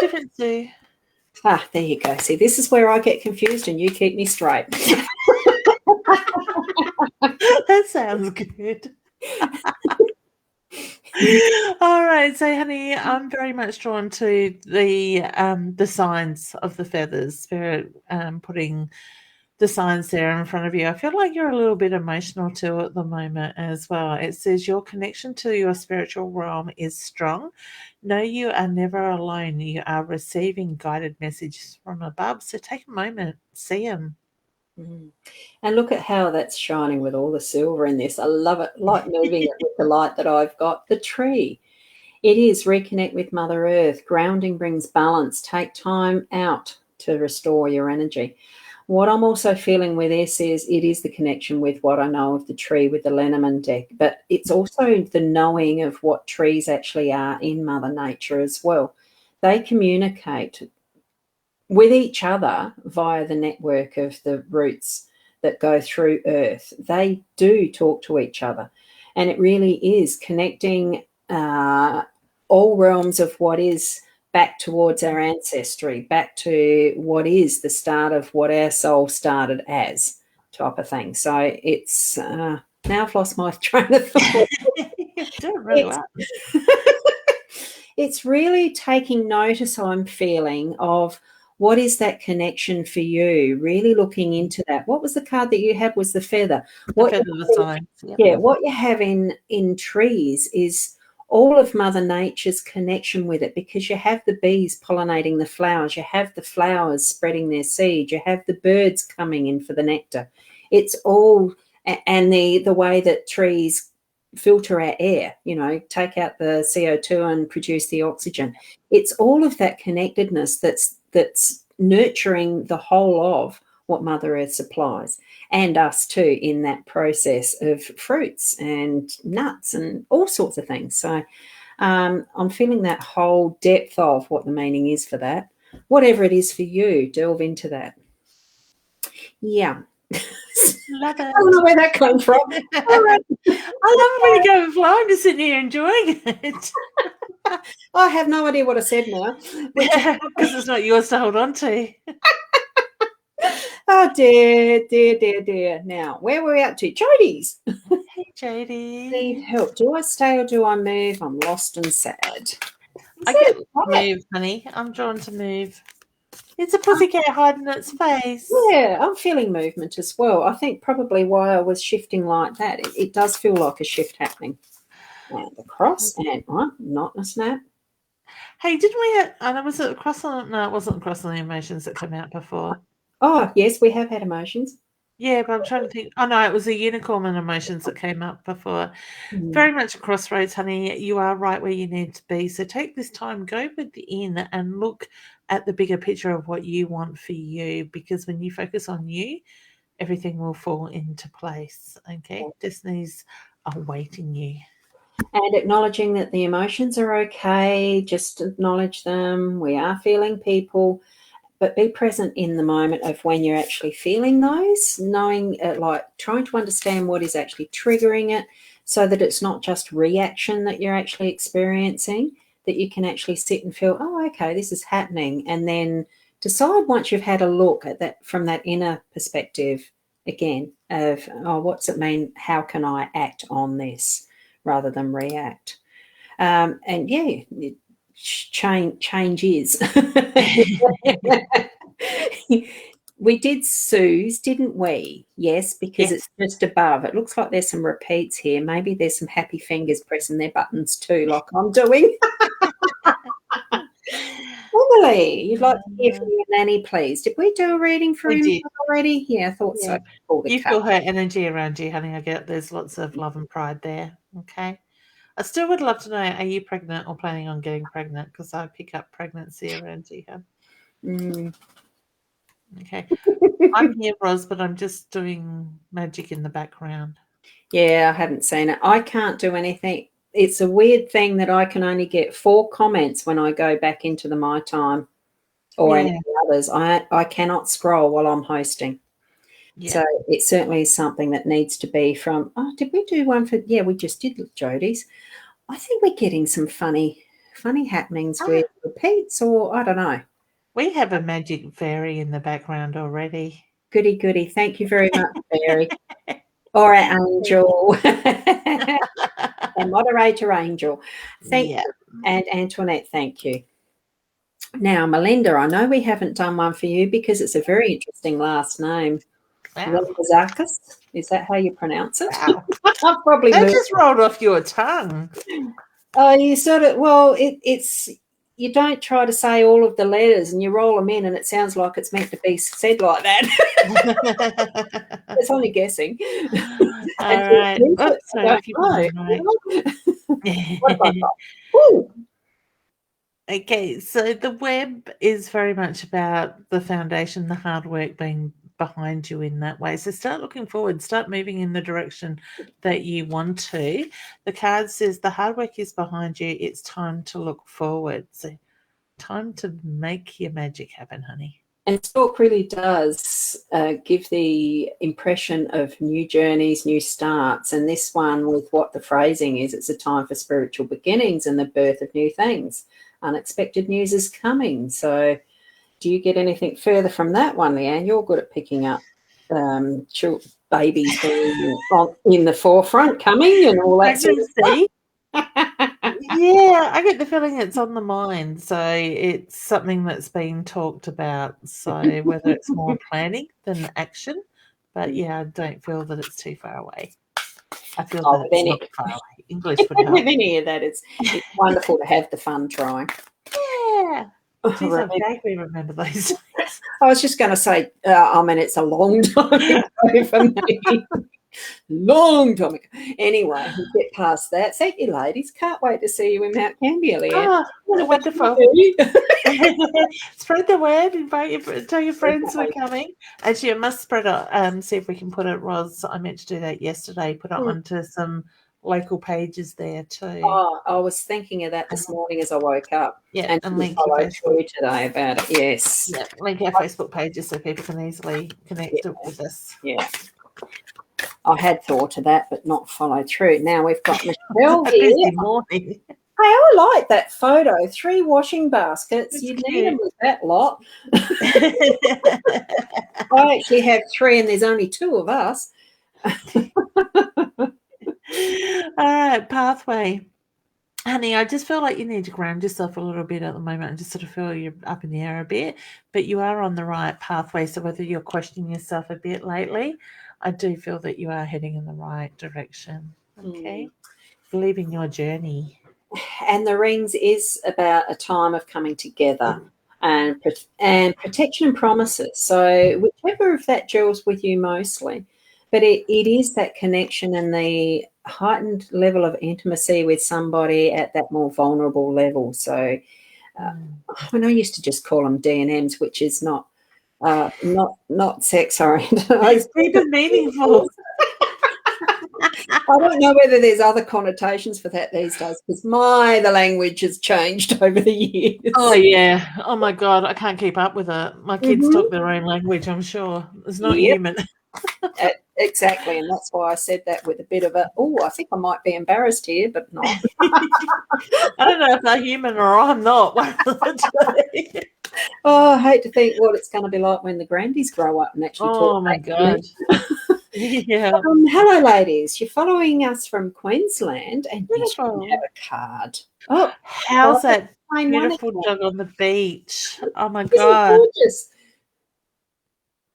different Sue. Ah, there you go. See, this is where I get confused and you keep me straight. That sounds good. All right, so honey, I'm very much drawn to the signs of the feathers. Spirit putting the signs there in front of you. I feel like you're a little bit emotional too at the moment as well. It says your connection to your spiritual realm is strong. No, you are never alone. You are receiving guided messages from above. So take a moment, see them. And look at how that's shining with all the silver in this. I love it. Like moving it with the light that I've got. The tree. It is reconnect with Mother Earth. Grounding brings balance. Take time out to restore your energy. What I'm also feeling with this is it is the connection with what I know of the tree with the Lenormand deck, but it's also the knowing of what trees actually are in Mother Nature as well. They communicate with each other via the network of the roots that go through Earth. They do talk to each other, and it really is connecting all realms of what is back towards our ancestry, back to what is the start of what our soul started as, type of thing. So it's now I've lost my train of thought. You're doing really well. It's really taking notice, I'm feeling, of what is that connection for you, really looking into that. What was the card that you had? Was the feather. What you have in trees is all of Mother Nature's connection with it, because you have the bees pollinating the flowers, you have the flowers spreading their seed, you have the birds coming in for the nectar. It's all, and the way that trees filter our air, take out the CO2 and produce the oxygen. It's all of that connectedness that's nurturing the whole of what Mother Earth supplies, and us too in that process of fruits and nuts and all sorts of things. So I'm feeling that whole depth of what the meaning is for that. Whatever it is for you, delve into that. Yeah. Love it. I don't know where that came from. I love it when you go and fly. I'm just sitting here enjoying it. I have no idea what I said now. Because it's not yours to hold on to. Oh, dear. Now, where were we up to? Jody's. Hey, Jody. Need help. Do I stay or do I move? I'm lost and sad. I get move, honey. I'm drawn to move. It's a pussycat hiding its face. Yeah, I'm feeling movement as well. I think probably why I was shifting like that, it does feel like a shift happening. And the cross and not a snap. Hey, didn't we have, was it cross on, no, it wasn't cross on the emotions that came out before. Oh, yes, we have had emotions. Yeah, but I'm trying to think. Oh, no, it was the unicorn and emotions that came up before. Very much a crossroads, honey. You are right where you need to be. So take this time, go within and look at the bigger picture of what you want for you, because when you focus on you, everything will fall into place, okay? Destiny's awaiting you. And acknowledging that the emotions are okay, just acknowledge them. We are feeling people. But be present in the moment of when you're actually feeling those, knowing, trying to understand what is actually triggering it so that it's not just reaction that you're actually experiencing, that you can actually sit and feel, oh, okay, this is happening. And then decide once you've had a look at that from that inner perspective again of, oh, what's it mean? How can I act on this rather than react? And yeah, change is. We did Sue's, didn't we? Yes, because it's just above. It looks like there's some repeats here. Maybe there's some happy fingers pressing their buttons too, like I'm doing. Emily, you'd like to hear from your nanny, please. Did we do a reading for him already? Yeah, I thought so. You feel her energy around you, honey. I get there's lots of love and pride there. Okay. I still would love to know, are you pregnant or planning on getting pregnant? Because I pick up pregnancy around you. Okay. I'm here, Ros, but I'm just doing magic in the background. Yeah, I haven't seen it. I can't do anything. It's a weird thing that I can only get 4 comments when I go back into the My Time or any others. I cannot scroll while I'm hosting. Yeah. So it certainly is something that needs to be from, did we do one for, we just did Jody's. I think we're getting some funny happenings with repeats, or I don't know. We have a magic fairy in the background already. Goody. Thank you very much, fairy. Or our angel. And moderator angel. Thank you. And Antoinette, thank you. Now, Melinda, I know we haven't done one for you because it's a very interesting last name. Wow. Is that how you pronounce it? Wow. That just rolled off your tongue. Oh, you sort of, it's you don't try to say all of the letters and you roll them in and it sounds like it's meant to be said like that. It's only guessing. All right. Okay, so the web is very much about the foundation, the hard work being behind you in that way. So start looking forward, start moving in the direction that you want to. The card says the hard work is behind you. It's time to look forward. So time to make your magic happen, honey. And talk really does give the impression of new journeys, new starts. And this one with what the phrasing is, it's a time for spiritual beginnings and the birth of new things. Unexpected news is coming. So do you get anything further from that one, Leanne? You're good at picking up babies being in the forefront coming and all that sort of stuff. Yeah, I get the feeling it's on the mind. So it's something that's been talked about. So whether it's more planning than action. But yeah, I don't feel that it's too far away. I feel that it's not far away. English would help. With any of that, it's wonderful to have the fun trying. Yeah. Geez, I vaguely remember those days. I was just going to say, it's a long time ago for me. Long time ago. Anyway, we'll get past that. Thank you, ladies. Can't wait to see you in Mount Gambier, Leanne. Oh, wonderful. Spread the word. Tell your friends we're coming. Actually, I must spread it. See if we can put it, Ros. I meant to do that yesterday. Put it onto some local pages there too. Oh, I was thinking of that this morning as I woke up. Yeah, and link your Facebook today about it. Yes. Yeah, link our Facebook pages so people can easily connect with us. Yeah. I had thought of that, but not follow through. Now we've got Michelle here. Morning. I like that photo. 3 washing baskets. That's You'd need them with that lot. I actually have 3 and there's only 2 of us. All right, pathway. Honey, I just feel like you need to ground yourself a little bit at the moment and just sort of feel you're up in the air a bit, but you are on the right pathway. So whether you're questioning yourself a bit lately, I do feel that you are heading in the right direction. Okay. Believe in your journey. And the rings is about a time of coming together and protection and promises. So whichever of that gels with you mostly, but it is that connection and the heightened level of intimacy with somebody at that more vulnerable level. So I used to just call them D&Ms, which is not sex oriented. It's even meaningful. I don't know whether there's other connotations for that these days because the language has changed over the years. Oh, yeah. Oh, my God. I can't keep up with it. My kids talk their own language, I'm sure. It's not human. Exactly. And that's why I said that with a bit of I think I might be embarrassed here, but not. I don't know if they're human or I'm not. I hate to think what it's going to be like when the grandies grow up and actually talk. Oh, my God. Yeah. Hello, ladies. You're following us from Queensland, and you have a card. Oh, how's that beautiful dog on the beach? Oh my God, gorgeous!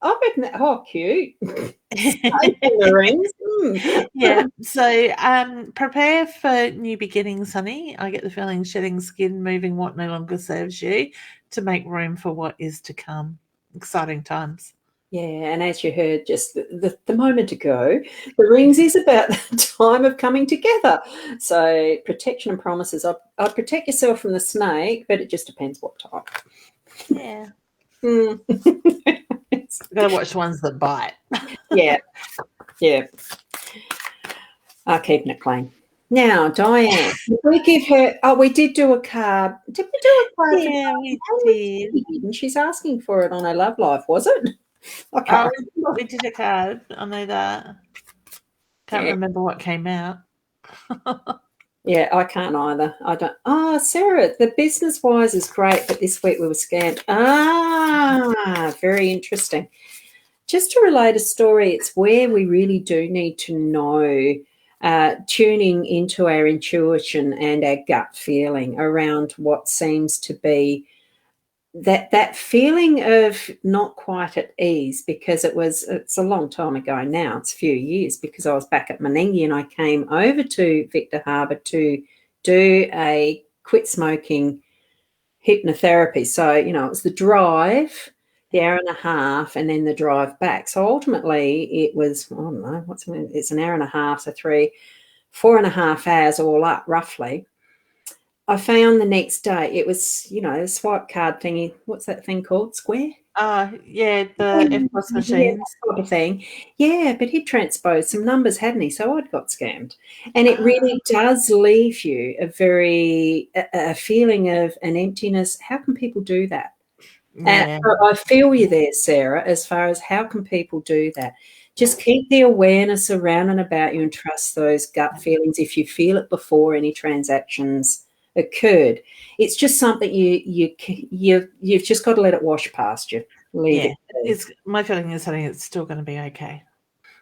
I reckon that. Oh, cute. The rings. Yeah. So, prepare for new beginnings, honey. I get the feeling shedding skin, moving what no longer serves you, to make room for what is to come. Exciting times. Yeah, and as you heard just the moment ago, the rings is about the time of coming together. So protection and promises. I'd protect yourself from the snake, but it just depends what type. Yeah. Gotta watch the ones that bite. Yeah. Keeping it clean. Now, Diane, did we give her? Oh, we did do a card. Did we do a card? Yeah, we did. And she's asking for it on her love life, was it? Okay. We did a card. I know that. Can't remember what came out. Yeah, I can't either. I don't. Oh, Sarah, the business wise is great, but this week we were scammed. Very interesting. Just to relate a story, it's where we really do need to know, tuning into our intuition and our gut feeling around what seems to be that feeling of not quite at ease, because it's a long time ago now. It's a few years, because I was back at Menengi and I came over to Victor Harbour to do a quit smoking hypnotherapy. So, it was the drive, the hour and a half, and then the drive back. So ultimately it was, I don't know, it's an hour and a half, so 4.5 hours all up roughly. I found the next day it was, the swipe card thingy. What's that thing called? Square? Yeah, the FPOS machines. Sort of thing. Yeah, but he'd transposed some numbers, hadn't he? So I'd got scammed. And it really does leave you a feeling of an emptiness. How can people do that? Yeah. I feel you there, Sarah, as far as how can people do that? Just keep the awareness around and about you and trust those gut feelings if you feel it before any transactions occurred. It's just something you've just got to let it wash past you. Leave it. My feeling is something that's still going to be okay.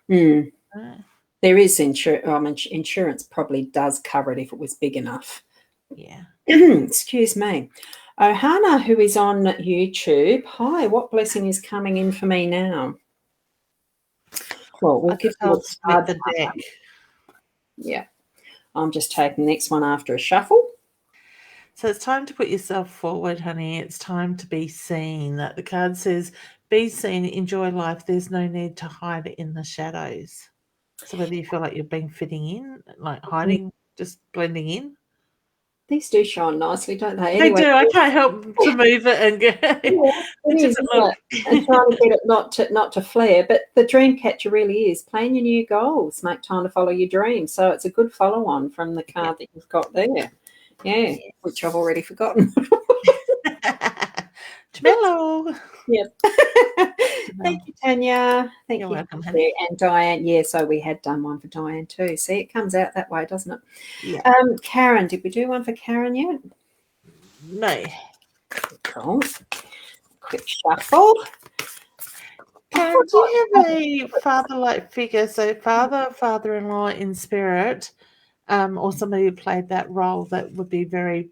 There is insurance. Insurance probably does cover it if it was big enough. Yeah. Excuse me. Ohana, who is on YouTube. Hi, what blessing is coming in for me now? Well, we'll give you the deck. Yeah. I'm just taking the next one after a shuffle. So it's time to put yourself forward, honey. It's time to be seen. The card says, be seen, enjoy life. There's no need to hide in the shadows. So whether you feel like you're being fitting in, like hiding, just blending in. These do shine nicely, don't they? Anyway, they do. I can't help to move it and go. It is, and trying to get it not to flare. But the dream catcher really is plan your new goals, make time to follow your dreams. So it's a good follow on from the card that you've got there. Yeah, which I've already forgotten. Jamelo. Yep. Thank you, Tanya. Thank You're you. welcome, honey. And Diane. Yeah, so we had done one for Diane too. See, it comes out that way, doesn't it? Yeah. Karen, did we do one for Karen yet? No. Cool. Quick shuffle. Karen, do you have a father-like figure? So father-in-law in spirit, or somebody who played that role that would be very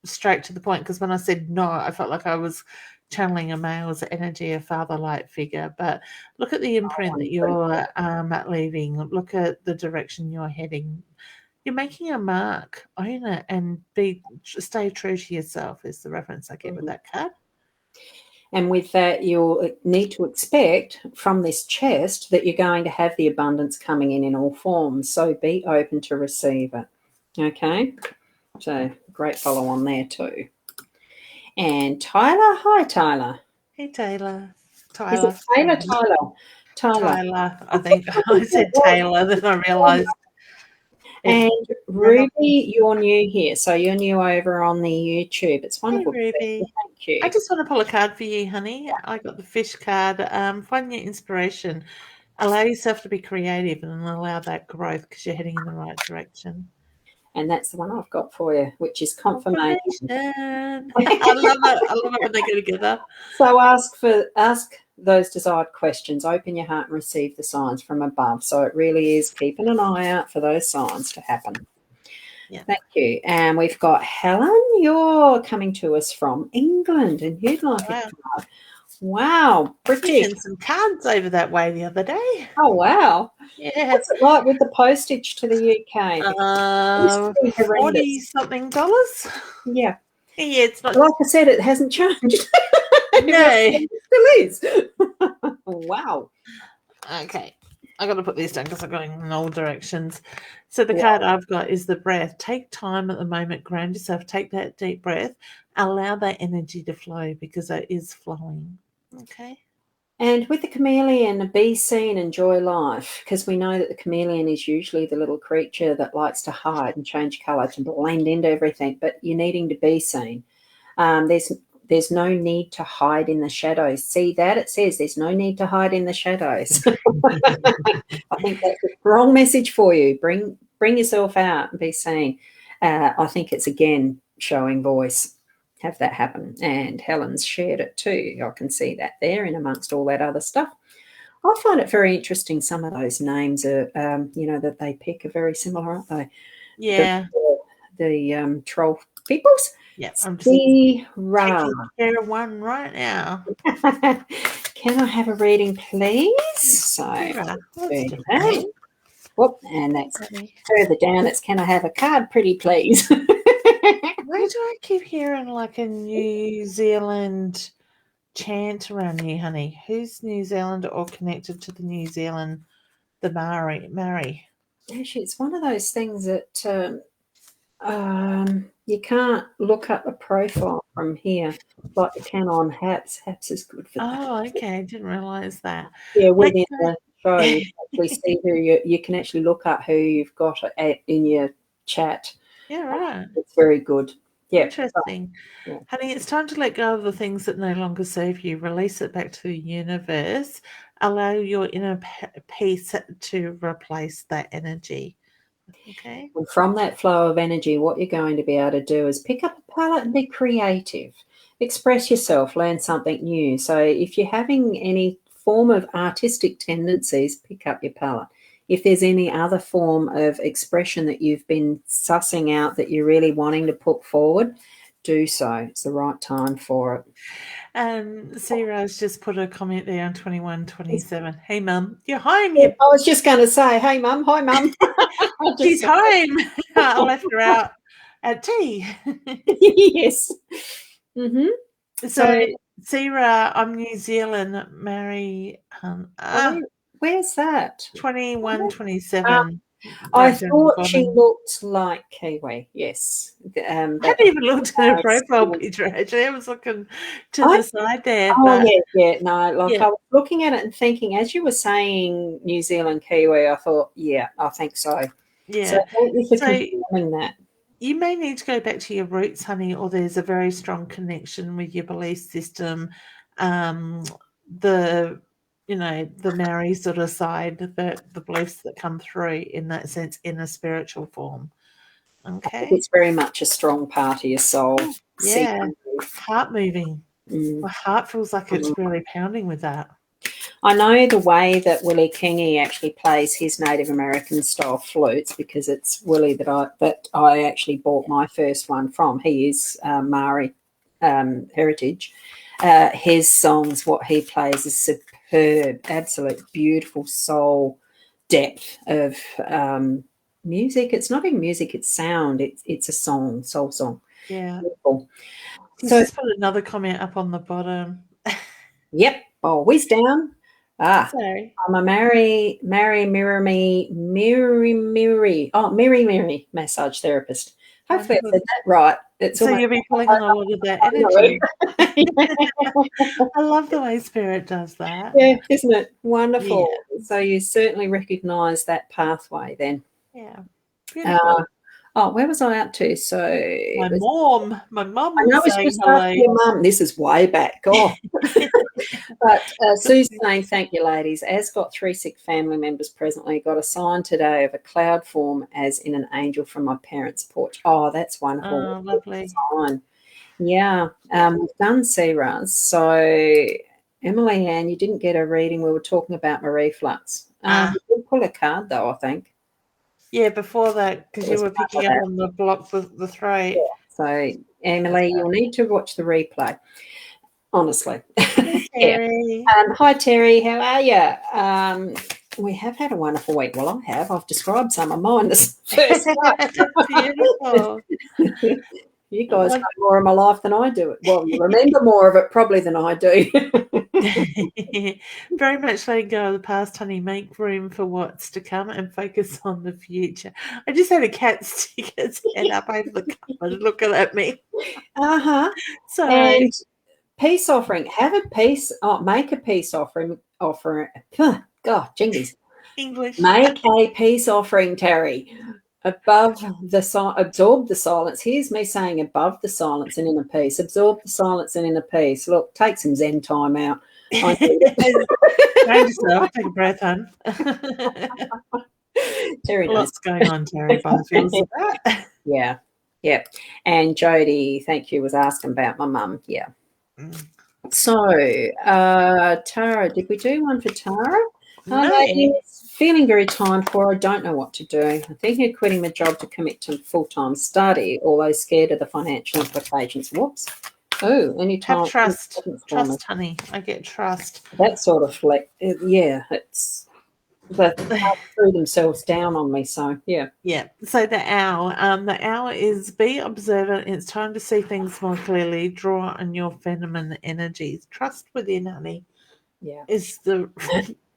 straight to the point? Because when I said no, I felt like I was channeling a male's energy, a father-like figure. But look at the imprint that you're leaving. Look at the direction you're heading. You're making a mark. Own it and stay true to yourself is the reference I get with that card. And with that, you'll need to expect from this chest that you're going to have the abundance coming in all forms. So be open to receive it. Okay? So great follow on there too. And Tyler. Hi, Tyler. Hey, Taylor. Is it Taylor? Tyler. I think I said Taylor, then I realised. And Ruby, you're new here. So you're new over on the YouTube. It's wonderful. Hey, Ruby. Thank you. I just want to pull a card for you, honey. I got the fish card. Find your inspiration. Allow yourself to be creative and allow that growth because you're heading in the right direction. And that's the one I've got for you, which is confirmation. I love it. I love it when they go together. So ask those desired questions. Open your heart and receive the signs from above. So it really is keeping an eye out for those signs to happen. Yeah. Thank you. And we've got Helen. You're coming to us from England, and you'd like a card. Wow, pretty. Sent some cards over that way the other day. Oh, wow. Yeah. What's it like with the postage to the UK? $40-something. Yeah. Yeah, it's not. Like I said, it hasn't changed. No. It still is. Wow. Okay. I got to put these down because I'm going in all directions. So the card I've got is the breath. Take time at the moment, ground yourself, take that deep breath, allow that energy to flow because it is flowing. Okay. And with the chameleon, be seen, enjoy life, because we know that the chameleon is usually the little creature that likes to hide and change colour to blend into everything, but you're needing to be seen. There's no need to hide in the shadows. See that? It says there's no need to hide in the shadows. I think that's a strong message for you. Bring yourself out and be seen. I think it's, again, showing voice. Have that happen. And Helen's shared it too. I can see that there in amongst all that other stuff. I find it very interesting. Some of those names are, that they pick are very similar, aren't they? Yeah. The troll peoples. Yeah. I'm just taking care of one right now. Can I have a reading, please? So, whoop, and that's further down. It's can I have a card, pretty please? Why do I keep hearing like a New Zealand chant around you, honey? Who's New Zealand or connected to the New Zealand, the Maori? Actually, it's one of those things that you can't look up a profile from here like you can on HAPS. HAPS is good for that. Oh, okay. I didn't realise that. Yeah, within the show, you can actually see who you can actually look up who you've got in your chat. Yeah, right. It's very good. Yeah. Interesting. Yeah. Honey, it's time to let go of the things that no longer serve you. Release it back to the universe. Allow your inner peace to replace that energy. Okay. And from that flow of energy, what you're going to be able to do is pick up a palette and be creative. Express yourself, learn something new. So if you're having any form of artistic tendencies, pick up your palette. If there's any other form of expression that you've been sussing out that you're really wanting to put forward, do so. It's the right time for it. Sarah's just put a comment there on 2127. Hey, Mum, you're home. I was just going to say, hey, Mum. Hi, Mum. She's home. I left her out at tea. Yes. Mm-hmm. So, Sarah, I'm New Zealand, Mary. Where's that? 2127. I thought she looked like Kiwi, yes. I hadn't even looked at her profile picture, actually. I was looking to the side there. Oh, yeah. No, I was looking at it and thinking, as you were saying New Zealand Kiwi, I thought, yeah, I think so. Yeah. So thank you for confirming that. You may need to go back to your roots, honey, or there's a very strong connection with your belief system. the Maori sort of side, the beliefs that come through in that sense in a spiritual form. Okay. It's very much a strong part of your soul. Yeah. Heart moving. My heart feels like it's really pounding with that. I know the way that Willie Kingi actually plays his Native American style flutes, because it's Willie that I actually bought my first one from. He is Maori heritage. His songs, what he plays is superb, absolute beautiful soul depth of music. It's not even music, it's sound. It's a song, soul song. Yeah. Beautiful. So just put another comment up on the bottom. Yep. Oh, whiz down. Sorry. I'm a Miri massage therapist. Hopefully I said that right. So you'll be pulling on a lot of that energy. I love the way Spirit does that. Yeah, isn't it? Wonderful. Yeah. So you certainly recognise that pathway then. Yeah. Beautiful. Where was I up to? So my mum I know was saying hello. Your mum. This is way back. God. But Sue's saying, thank you, ladies. As got 3 sick family members presently, got a sign today of a cloud form as in an angel from my parents' porch. Oh, that's wonderful. Oh, lovely. Sign. Yeah. We've done Ros. So, Emily Ann, you didn't get a reading. We were talking about my reflux. We did pull a card, though, I think. Yeah, before that, because you were picking up on the block with the throat. Yeah. So, Emily, you'll need to watch the replay, honestly. Hey, Terry. Hi, Terry. How are you? We have had a wonderful week. Well, I have. I've described some of mine this first night. Beautiful. You guys know more of my life than I do. Well, you remember more of it probably than I do. Very much letting go of the past, honey. Make room for what's to come and focus on the future. I just had a cat stick its head up over the cupboard looking at me. So, and peace offering. Have a peace. Make a peace offering. God, jingies. English. Make a peace offering, Terry. Absorb the silence. Here's me saying above the silence and inner peace. Absorb the silence and inner peace. Look, take some Zen time out. Yourself, take a breath, hon. Terry knows. What's going on, Terry? By the feels of that. Yeah. And Jody, thank you, was asking about my mum. Yeah. So, Tara, did we do one for Tara? No. Feeling very time poor. I don't know what to do. I'm thinking of quitting my job to commit to full-time study, although scared of the financial implications. Whoops. Oh, anytime. Have trust. Trust, honey. I get trust. That sort of it's they threw themselves down on me. So yeah. So the hour is be observant. It's time to see things more clearly. Draw on your feminine energies. Trust within, honey. Yeah, is the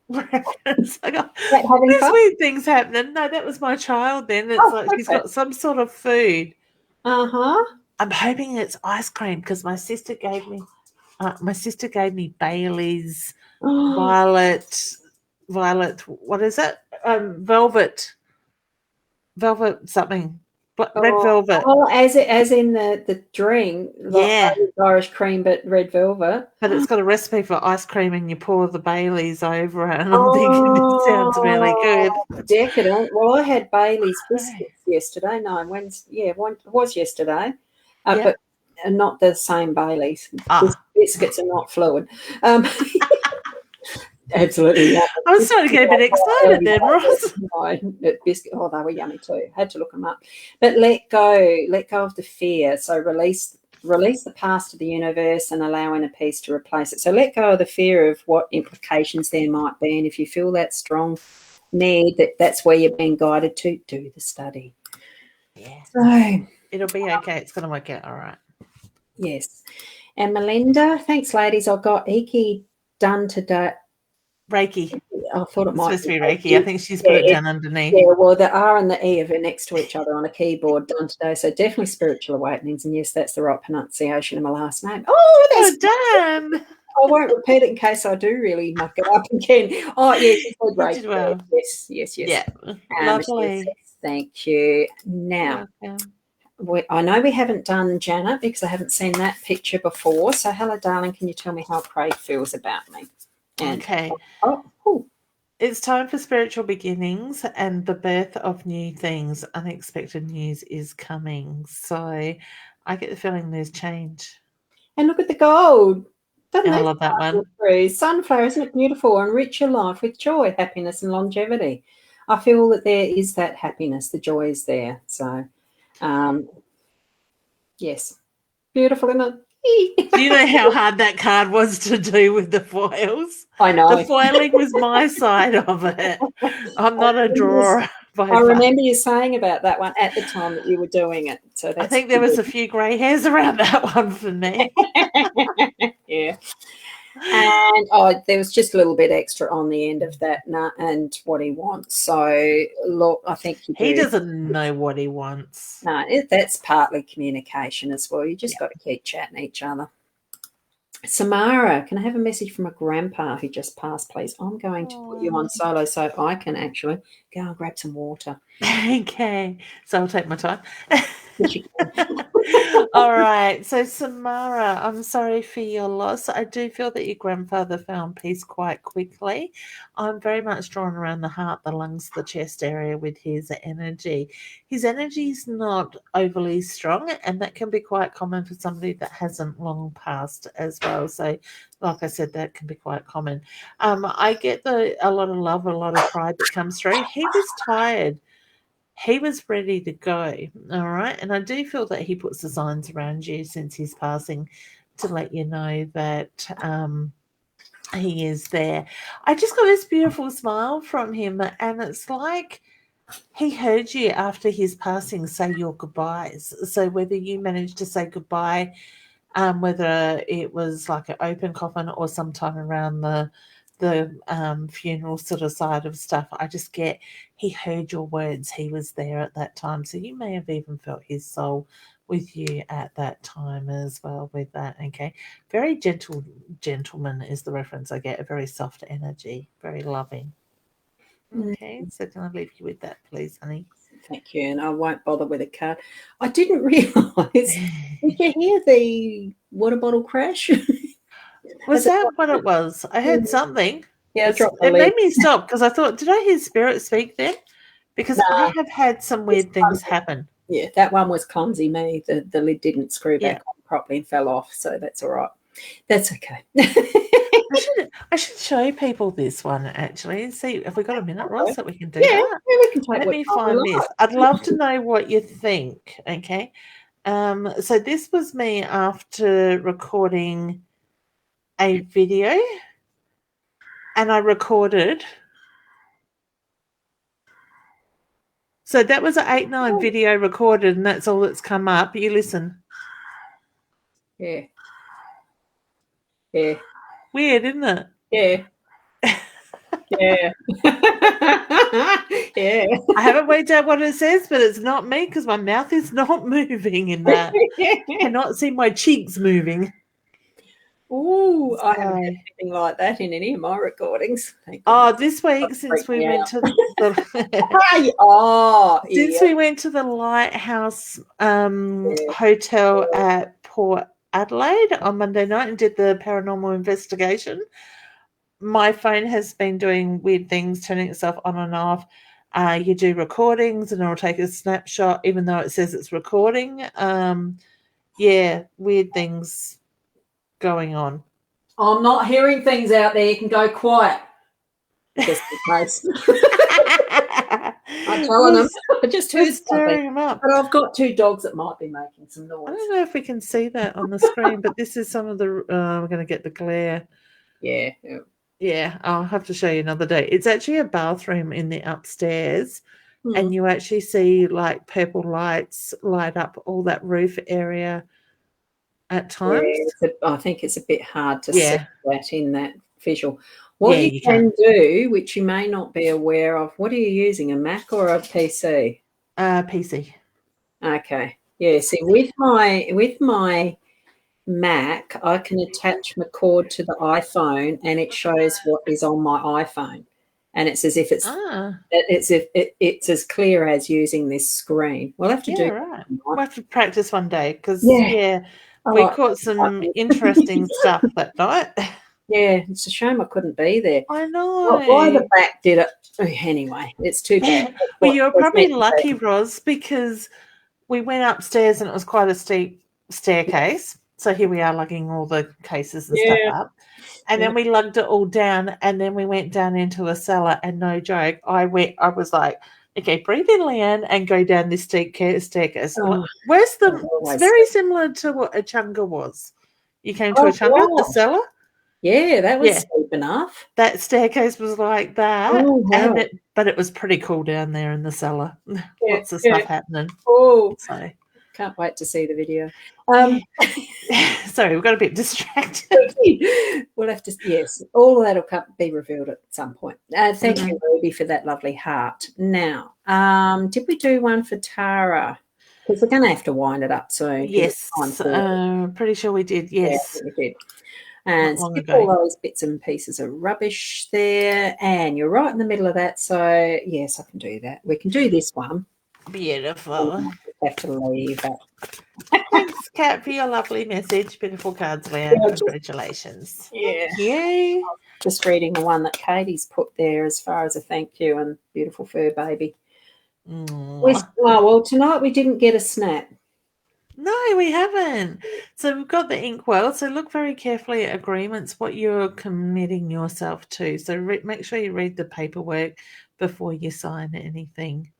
reference. I got there's weird things happening. No, that was my child. Then it's like she's got some sort of food. I'm hoping it's ice cream because my sister gave me Bailey's violet. What is it? Velvet something. Red velvet. Oh, as in the drink. Like Irish cream, but red velvet. But it's got a recipe for ice cream, and you pour the Baileys over it. And I'm thinking this sounds really good. Decadent. Well, I had Bailey's biscuits yesterday. No, Wednesday. Yeah, it was yesterday. But not the same Baileys. Biscuits are not fluid. Absolutely. I was starting to get a bit excited then, Ros. No, they were yummy too. Had to look them up. But let go of the fear. So release the past to the universe and allow inner peace to replace it. So let go of the fear of what implications there might be. And if you feel that strong need, that's where you're being guided to, do the study. Yeah. So it'll be okay. It's going to work out all right. Yes. And Melinda, thanks, ladies. I got Iki done today. Reiki. I thought it might be Reiki. I think she's put it down underneath. Yeah, well, the R and the E are next to each other on a keyboard done today. So definitely spiritual awakenings. And yes, that's the right pronunciation of my last name. Oh, that's done. I won't repeat it in case I do really muck it up again. Oh, yes, you said Reiki. Well. Yes. Yeah, lovely. Yes, thank you. Now, I know we haven't done Janet because I haven't seen that picture before. So, hello, darling. Can you tell me how Craig feels about me? And, okay. Oh. It's time for spiritual beginnings and the birth of new things. Unexpected news is coming. So I get the feeling there's change. And look at the gold. Doesn't I love that one. Through? Sunflower, isn't it beautiful? Enrich your life with joy, happiness, and longevity. I feel that there is that happiness. The joy is there. So, yes. Beautiful, isn't it? Do you know how hard that card was to do with the foils? I know. The foiling was my side of it. I'm not a drawer. I remember you saying about that one at the time that you were doing it. So I think there was a few grey hairs around that one for me. Yeah. And there was just a little bit extra on the end of that and what he wants. So, look, I think he doesn't know what he wants. No, that's partly communication as well. You just got to keep chatting each other. Samara, can I have a message from a grandpa who just passed, please? I'm going to put you on solo so I can actually go and grab some water. Okay, so I'll take my time. All right, so Samara, I'm sorry for your loss. I do feel that your grandfather found peace quite quickly. I'm very much drawn around the heart, the lungs, the chest area with his energy. His energy is not overly strong, and that can be quite common for somebody that hasn't long passed as well. So, like I said, that can be quite common. I get a lot of love, a lot of pride that comes through. He was tired. He was ready to go, all right? And I do feel that he puts the signs around you since his passing to let you know that he is there. I just got this beautiful smile from him, and it's like he heard you after his passing say your goodbyes. So whether you managed to say goodbye, whether it was like an open coffin or sometime around the funeral sort of side of stuff, I just get he heard your words. He was there at that time. So you may have even felt his soul with you at that time as well with that. Okay. Very gentle gentleman is the reference I get. A very soft energy, very loving. Okay. So can I leave you with that, please, honey? Thank you. And I won't bother with a card. I didn't realise. Did you hear the water bottle crash? Was that what it was? I heard something. Yeah, it made me stop because I thought, did I hear spirit speak then? Because I have had some weird things happen. Yeah, that one was clumsy me. The lid didn't screw back on properly and fell off, so that's all right. That's okay. I should show people this one actually and see if we got a minute, Ross, that we can do that. Yeah, we can take. Let me find this. I'd love to know what you think. Okay, so this was me after recording a video, and I recorded. So that was an 8/9 video recorded, and that's all that's come up. You listen. Yeah. Yeah. Weird, isn't it? Yeah. Yeah. Yeah. I haven't worked out what it says, but it's not me because my mouth is not moving in that. I cannot see my cheeks moving. Oh, I haven't had anything like that in any of my recordings. This week since we went to the we went to the Lighthouse Hotel at Port Adelaide on Monday night and did the paranormal investigation. My phone has been doing weird things, turning itself on and off. You do recordings and it'll take a snapshot, even though it says it's recording. Weird things going on. I'm not hearing things out there. You can go quiet. Just in case. I'm telling them. I just heard something. But I've got two dogs that might be making some noise. I don't know if we can see that on the screen, but this is some of the. We're going to get the glare. Yeah. Yeah, I'll have to show you another day. It's actually a bathroom in the upstairs, and you actually see like purple lights light up all that roof area at times. Yeah, I think it's a bit hard to see that in that visual. What you can do, which you may not be aware of, what are you using, a Mac or a PC? PC. Okay. Yeah, see, with my Mac, I can attach my cord to the iPhone and it shows what is on my iPhone. And it's as if it's as clear as using this screen. We'll have to do right. We'll have to practice one day because we caught some interesting stuff that night. Yeah, it's a shame I couldn't be there. I know. Why the back did it? Anyway, it's too bad. Well, you're probably lucky, Ros, because we went upstairs and it was quite a steep staircase. So here we are lugging all the cases and stuff up. And then we lugged it all down, and then we went down into a cellar, and no joke, I was like, okay, breathe in, Leanne, and go down this steep staircase. Where's it's very similar to what Achunga was. You came to Achunga, the cellar? Yeah, that was steep enough. That staircase was like that, but it was pretty cool down there in the cellar. Lots of stuff happening. Oh, so can't wait to see the video. Sorry, we got a bit distracted. We'll have to, yes, all of that will be revealed at some point. Thank you, Ruby, for that lovely heart. Now, did we do one for Tara? Because we're going to have to wind it up soon. Yes, pretty sure we did. Yes, we did. And skip all those bits and pieces of rubbish there. And you're right in the middle of that. So, yes, I can do that. We can do this one. Beautiful. Have to leave it. Thanks, Kat, for your lovely message. Beautiful cards, Leanne. Congratulations. Yeah. Thank you. Just reading the one that Katie's put there as far as a thank you and beautiful fur baby. Well, tonight we didn't get a snap. No, we haven't. So we've got the inkwell. So look very carefully at agreements, what you're committing yourself to. So make sure you read the paperwork before you sign anything.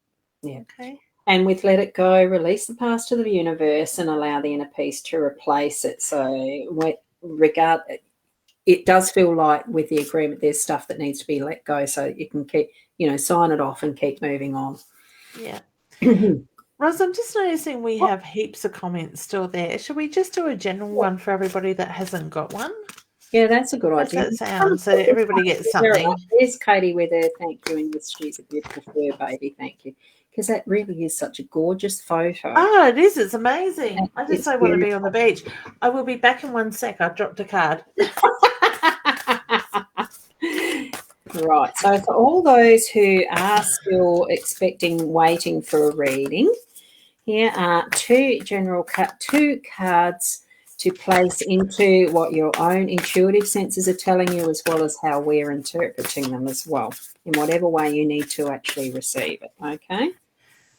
Yeah. Okay. And with let it go, release the past to the universe and allow the inner peace to replace it. So it does feel like with the agreement there's stuff that needs to be let go so you can keep, sign it off and keep moving on. Yeah. Ros, I'm just noticing we have heaps of comments still there. Should we just do a general one for everybody that hasn't got one? Yeah, that's a good idea. That sounds so everybody gets something. There's Katie with her thank you, and she's a beautiful fur baby. Thank you. Because that really is such a gorgeous photo. Oh, it is. It's amazing. I just so want to be on the beach. I will be back in 1 sec. I've dropped a card. Right. So for all those who are still waiting for a reading, here are two cards to place into what your own intuitive senses are telling you, as well as how we're interpreting them as well, in whatever way you need to actually receive it. Okay.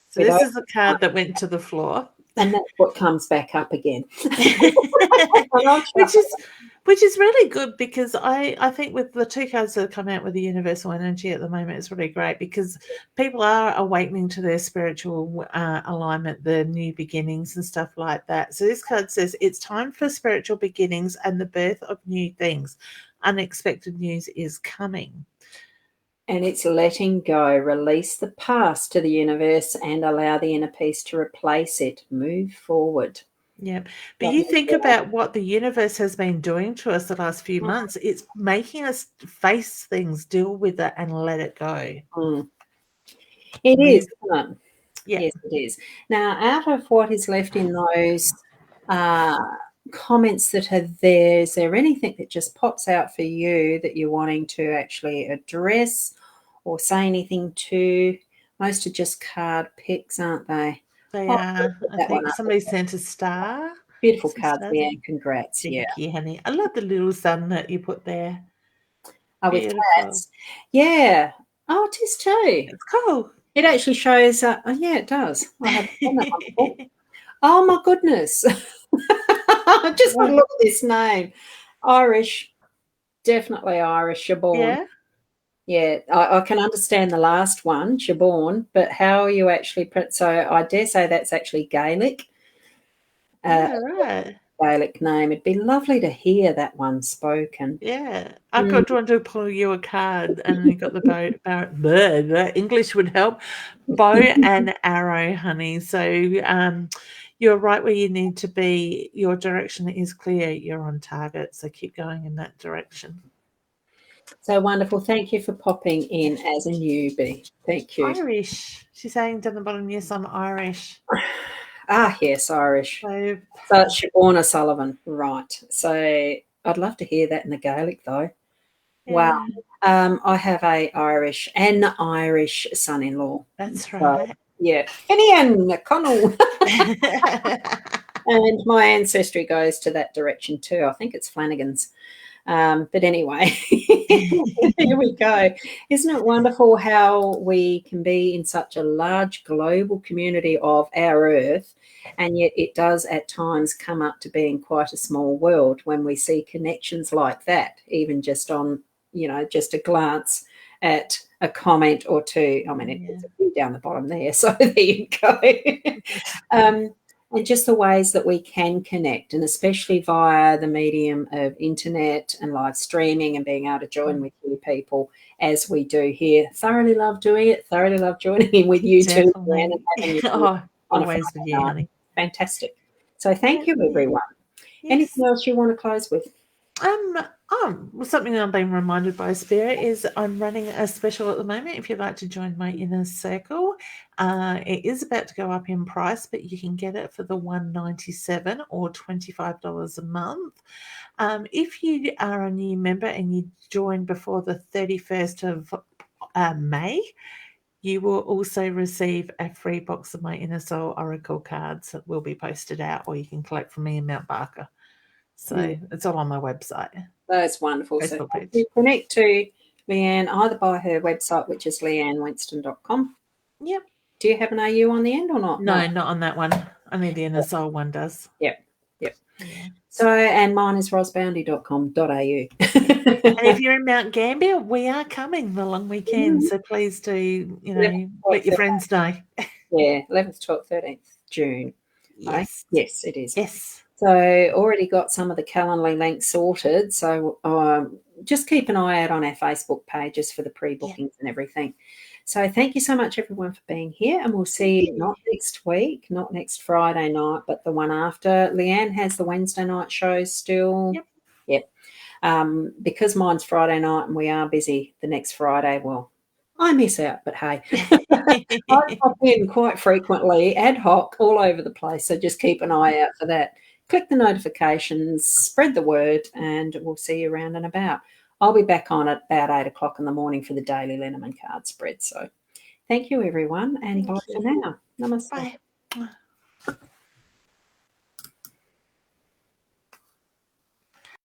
So this is the card that went to the floor. And that's what comes back up again. Which is really good, because I think with the two cards that have come out with the universal energy at the moment, it's really great because people are awakening to their spiritual alignment, the new beginnings and stuff like that. So this card says it's time for spiritual beginnings and the birth of new things. Unexpected news is coming. And it's letting go. Release the past to the universe and allow the inner peace to replace it. Move forward. Yeah. But you think about what the universe has been doing to us the last few months. It's making us face things, deal with it, and let it go. It is, isn't it? Yeah. Yes, it is. Now, out of what is left in those comments that are there, is there anything that just pops out for you that you're wanting to actually address or say anything to? Most are just card picks, aren't they? They are. I think somebody sent a star. Beautiful cards, Leanne. Congrats. Thank you, honey. I love the little sun that you put there. Oh, with cats. Yeah. Oh, it is too. It's cool. It actually shows. Yeah, it does. I haven't done that one before. Oh, my goodness. I just want to look at this name. Irish. Definitely Irish. Siobhan. Yeah. Yeah, I can understand the last one, Siobhan, but how are you actually so I dare say that's actually Gaelic. Right. Gaelic name. It'd be lovely to hear that one spoken. Yeah. I've got to pull you a card, and you got the English would help. Bow and arrow, honey. So you're right where you need to be. Your direction is clear. You're on target. So keep going in that direction. So wonderful. Thank you for popping in as a newbie. Thank you. Irish. She's saying down the bottom, yes, I'm Irish. Yes, Irish. So it's Siobhan O'Sullivan. Right. So I'd love to hear that in the Gaelic, though. Yeah. Wow. I have an Irish son-in-law. That's right. So, yeah. Annie Connell. And my ancestry goes to that direction too. I think it's Flanagan's. But anyway, here we go. Isn't it wonderful how we can be in such a large global community of our Earth, and yet it does at times come up to being quite a small world when we see connections like that, even just on, just a glance at a comment or two. I mean, it's a few down the bottom there, so there you go. And just the ways that we can connect, and especially via the medium of internet and live streaming and being able to join with you people as we do here. Thoroughly love doing it. Thoroughly love joining in with you too. And having you always with you, honey. Fantastic. So thank you, everyone. Yes. Anything else you want to close with? Something that I'm being reminded by Spirit is I'm running a special at the moment. If you'd like to join my inner circle, it is about to go up in price, but you can get it for the $197 or $25 a month. If you are a new member and you join before the 31st of May, you will also receive a free box of my Inner Soul Oracle cards that will be posted out, or you can collect from me in Mount Barker. So it's all on my website. That's wonderful. So you connect to Leanne either by her website, which is leannewinston.com. Yep. Do you have an AU on the end or not? No, not on that one. Only the Inner Soul one does. Yep. Yeah. So, and mine is rosboundy.com.au. And if you're in Mount Gambier, we are coming the long weekend. So please do, let your friends know. Yeah, 11th, 12th, 13th June. Yes. Right? Yes, it is. Yes. So already got some of the Calendly links sorted. So just keep an eye out on our Facebook pages for the pre-bookings and everything. So thank you so much, everyone, for being here. And we'll see you not next week, not next Friday night, but the one after. Leanne has the Wednesday night shows still. Yep. Because mine's Friday night and we are busy the next Friday, well, I miss out, but hey, I pop in quite frequently, ad hoc, all over the place. So just keep an eye out for that. Click the notifications, spread the word, and we'll see you around and about. I'll be back on at about 8 o'clock in the morning for the daily Lenormand card spread. So thank you, everyone, and bye for now. Namaste. Bye.